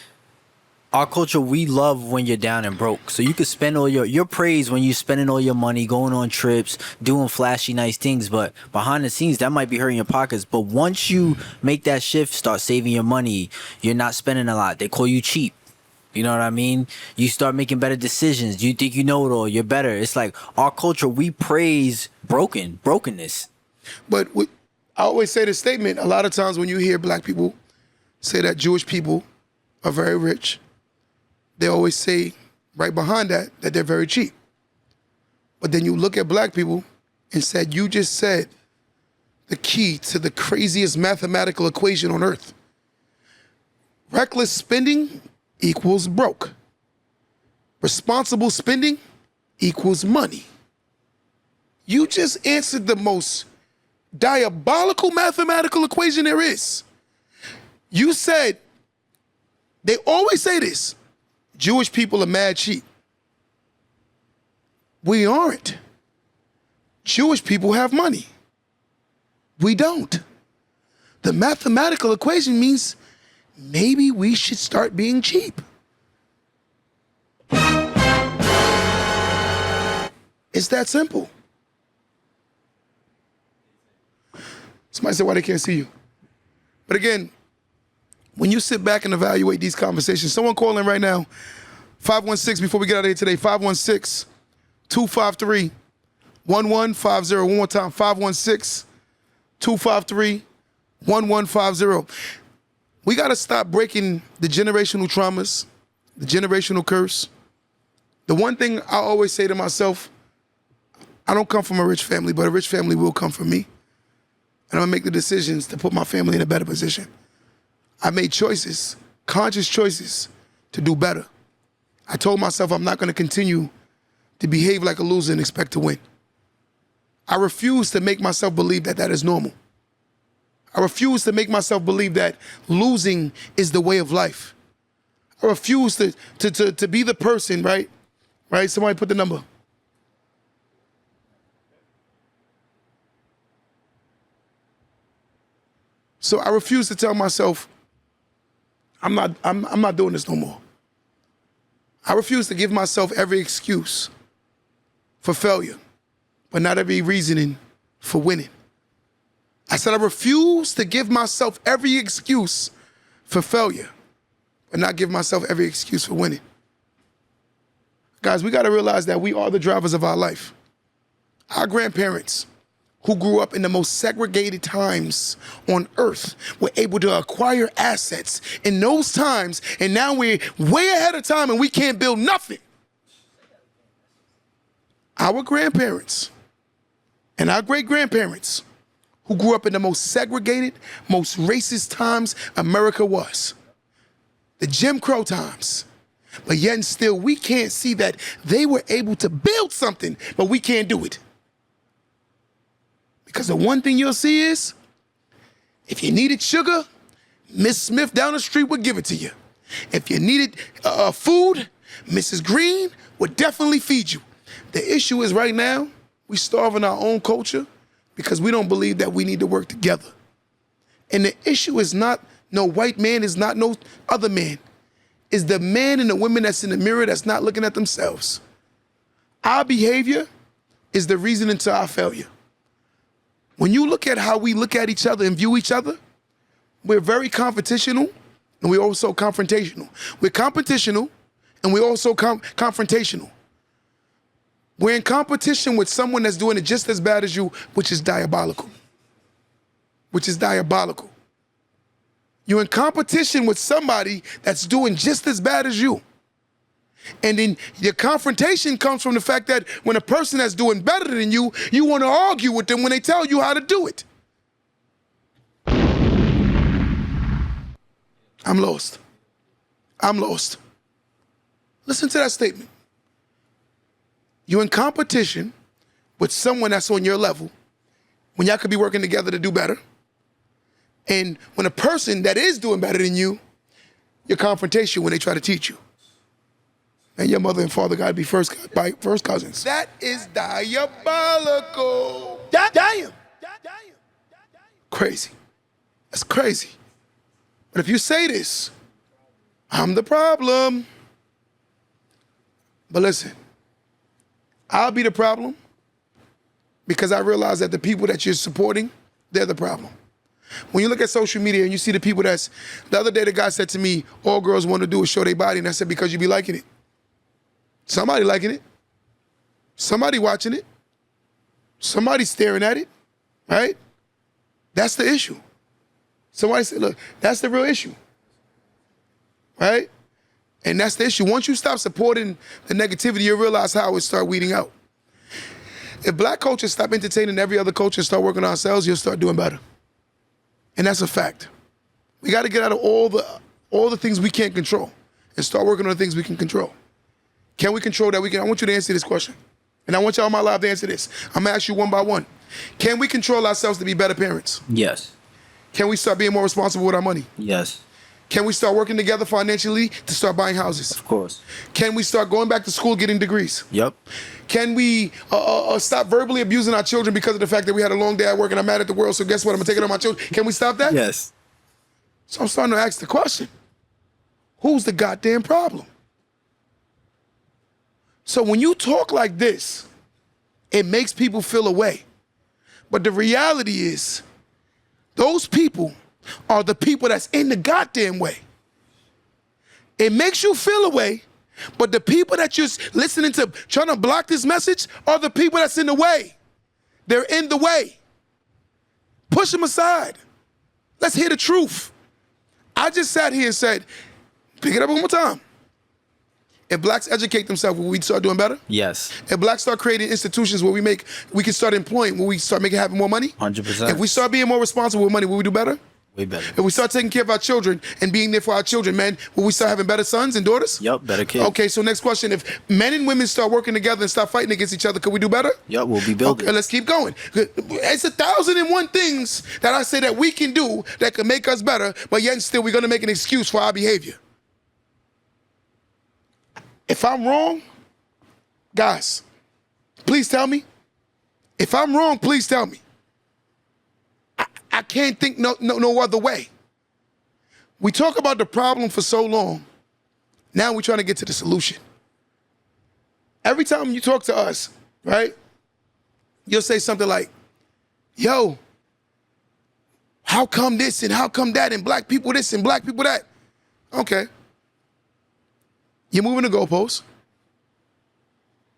our culture, we love when you're down and broke. So you could spend all your praise when you're spending all your money, going on trips, doing flashy, nice things. But behind the scenes, that might be hurting your pockets. But once you make that shift, start saving your money, you're not spending a lot. They call you cheap. You know what I mean? You start making better decisions. You think you know it all. You're better. It's like our culture, we praise brokenness. But I always say this statement. A lot of times when you hear black people say that Jewish people are very rich, they always say right behind that they're very cheap. But then you look at black people and said, you just said the key to the craziest mathematical equation on earth. Reckless spending equals broke. Responsible spending equals money. You just answered the most diabolical mathematical equation there is. You said, they always say this, Jewish people are mad cheap. We aren't. Jewish people have money. We don't. The mathematical equation means maybe we should start being cheap. It's that simple. Somebody said why they can't see you. But again, when you sit back and evaluate these conversations, someone calling right now, 516, before we get out of here today, 516-253-1150. One more time, 516-253-1150. We got to stop breaking the generational traumas, the generational curse. The one thing I always say to myself, I don't come from a rich family, but a rich family will come from me. And I'm gonna make the decisions to put my family in a better position. I made choices, conscious choices, to do better. I told myself I'm not gonna continue to behave like a loser and expect to win. I refuse to make myself believe that that is normal. I refuse to make myself believe that losing is the way of life. I refuse to be the person, right? Right, somebody put the number. So I refuse to tell myself, I'm not doing this no more. I refuse to give myself every excuse for failure, but not every reasoning for winning. I said I refuse to give myself every excuse for failure, but not give myself every excuse for winning. Guys, we gotta realize that we are the drivers of our life. Our grandparents, who grew up in the most segregated times on earth, were able to acquire assets in those times, and now we're way ahead of time and we can't build nothing. Our grandparents and our great-grandparents, who grew up in the most segregated, most racist times America was, the Jim Crow times, but yet and still we can't see that they were able to build something, but we can't do it. Because the one thing you'll see is, if you needed sugar, Miss Smith down the street would give it to you. If you needed food, Mrs. Green would definitely feed you. The issue is right now, we starve in our own culture because we don't believe that we need to work together. And the issue is not no white man, is not no other man. It's the man and the women that's in the mirror that's not looking at themselves. Our behavior is the reason into our failure. When you look at how we look at each other and view each other, we're very competitional and we're also confrontational. We're competitional and we're also confrontational. We're in competition with someone that's doing it just as bad as you, which is diabolical. You're in competition with somebody that's doing just as bad as you. And then your confrontation comes from the fact that when a person that's doing better than you, you want to argue with them when they tell you how to do it. I'm lost. Listen to that statement. You're in competition with someone that's on your level when y'all could be working together to do better. And when a person that is doing better than you, your confrontation when they try to teach you. And your mother and father got to be first cousins. That is diabolical. Damn. Crazy. That's crazy. But if you say this, I'm the problem. But listen, I'll be the problem because I realize that the people that you're supporting, they're the problem. When you look at social media and you see the people the other day the guy said to me, all girls want to do is show their body, and I said, because you be liking it. Somebody liking it. Somebody watching it. Somebody staring at it, right? That's the issue. Somebody said, look, that's the real issue, right? And that's the issue. Once you stop supporting the negativity, you realize how it start weeding out. If black culture stop entertaining every other culture and start working on ourselves, you'll start doing better. And that's a fact. We got to get out of all the things we can't control and start working on the things we can control. Can we control that? I want you to answer this question. And I want y'all in my live to answer this. I'm going to ask you one by one. Can we control ourselves to be better parents? Yes. Can we start being more responsible with our money? Yes. Can we start working together financially to start buying houses? Of course. Can we start going back to school, getting degrees? Yep. Can we stop verbally abusing our children because of the fact that we had a long day at work and I'm mad at the world, so guess what? I'm going to take it on my children. Can we stop that? Yes. So I'm starting to ask the question, who's the goddamn problem? So when you talk like this, it makes people feel away. But the reality is, those people are the people that's in the goddamn way. It makes you feel away, but the people that you're listening to trying to block this message are the people that's in the way. They're in the way. Push them aside. Let's hear the truth. I just sat here and said, pick it up one more time. If blacks educate themselves, will we start doing better? Yes. If blacks start creating institutions where we can start employing, will we start making happen more money? 100%. If we start being more responsible with money, will we do better? Way better. If we start taking care of our children and being there for our children, man, will we start having better sons and daughters? Yep, better kids. Okay, so next question. If men and women start working together and stop fighting against each other, could we do better? Yep, we'll be building. Okay, let's keep going. It's 1,001 things that I say that we can do that can make us better, but yet still we're going to make an excuse for our behavior. If I'm wrong, guys, please tell me. If I'm wrong, please tell me. I can't think no other way. We talk about the problem for so long. Now we're trying to get to the solution. Every time you talk to us, right, you'll say something like, yo, how come this and how come that and black people this and black people that? Okay. You're moving the goalposts,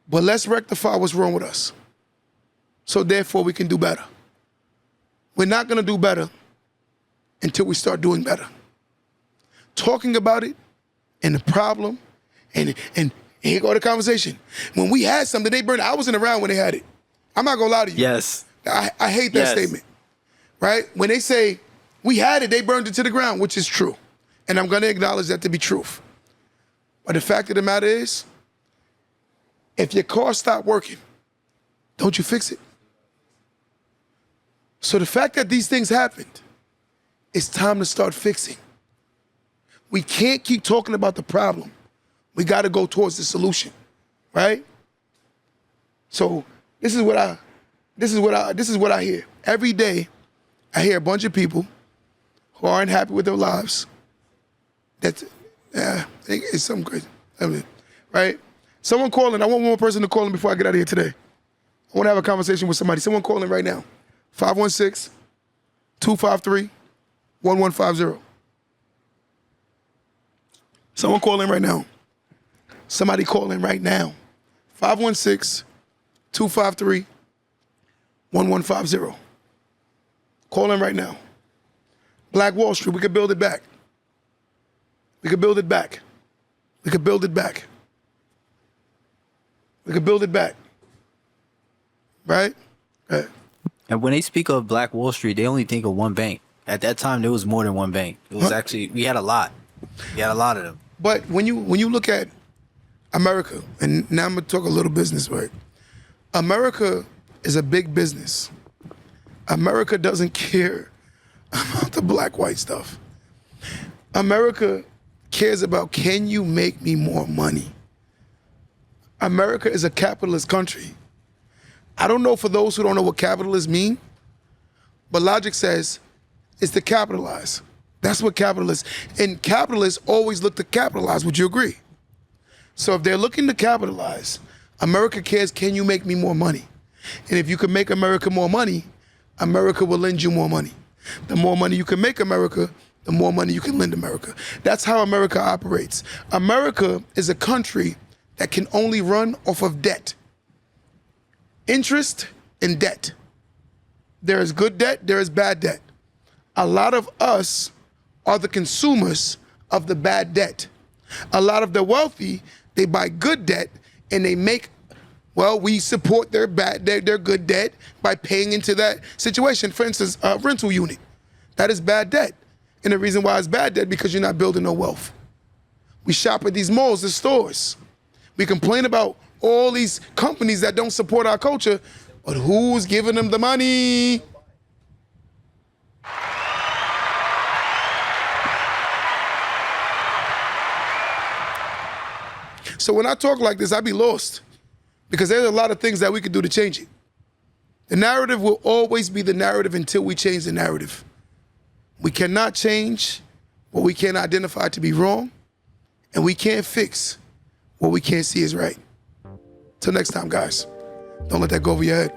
but let's rectify what's wrong with us. So therefore we can do better. We're not gonna do better until we start doing better. Talking about it and the problem, and here go the conversation. When we had something, they burned it. I wasn't around when they had it. I'm not gonna lie to you. Yes. I hate that statement, right? When they say, we had it, they burned it to the ground, which is true. And I'm gonna acknowledge that to be truth. But the fact of the matter is, if your car stopped working, don't you fix it? So the fact that these things happened, it's time to start fixing. We can't keep talking about the problem. We got to go towards the solution, right? So this is what I hear. Every day, I hear a bunch of people who aren't happy with their lives. It's something crazy. Right? Someone calling. I want one more person to call in before I get out of here today. I want to have a conversation with somebody. Someone calling right now. 516-253-1150. Someone calling right now. Somebody calling right now. 516-253-1150. Calling right now. Black Wall Street, we could build it back. We could build it back. We could build it back. We could build it back. Right? Right. And when they speak of Black Wall Street, they only think of one bank. At that time, there was more than one bank. It was actually, we had a lot. We had a lot of them. But when you look at America, and now I'm gonna talk a little business, right? America is a big business. America doesn't care about the black-white stuff. America cares about, can you make me more money? America is a capitalist country. I don't know, for those who don't know what capitalists mean, but logic says it's to capitalize. That's what capitalists, and capitalists always look to capitalize. Would you agree? So if they're looking to capitalize, America cares, can you make me more money? And if you can make America more money, America will lend you more money. The more money you can make America, the more money you can lend America. That's how America operates. America is a country that can only run off of debt. Interest and debt. There is good debt, there is bad debt. A lot of us are the consumers of the bad debt. A lot of the wealthy, they buy good debt and they make, well, we support their good debt by paying into that situation. For instance, a rental unit. That is bad debt. And the reason why it's bad debt, because you're not building no wealth. We shop at these malls, the stores. We complain about all these companies that don't support our culture, but who's giving them the money? So when I talk like this, I be lost, because there's a lot of things that we could do to change it. The narrative will always be the narrative until we change the narrative. We cannot change what we can't identify to be wrong, and we can't fix what we can't see is right. Till next time, guys, don't let that go over your head.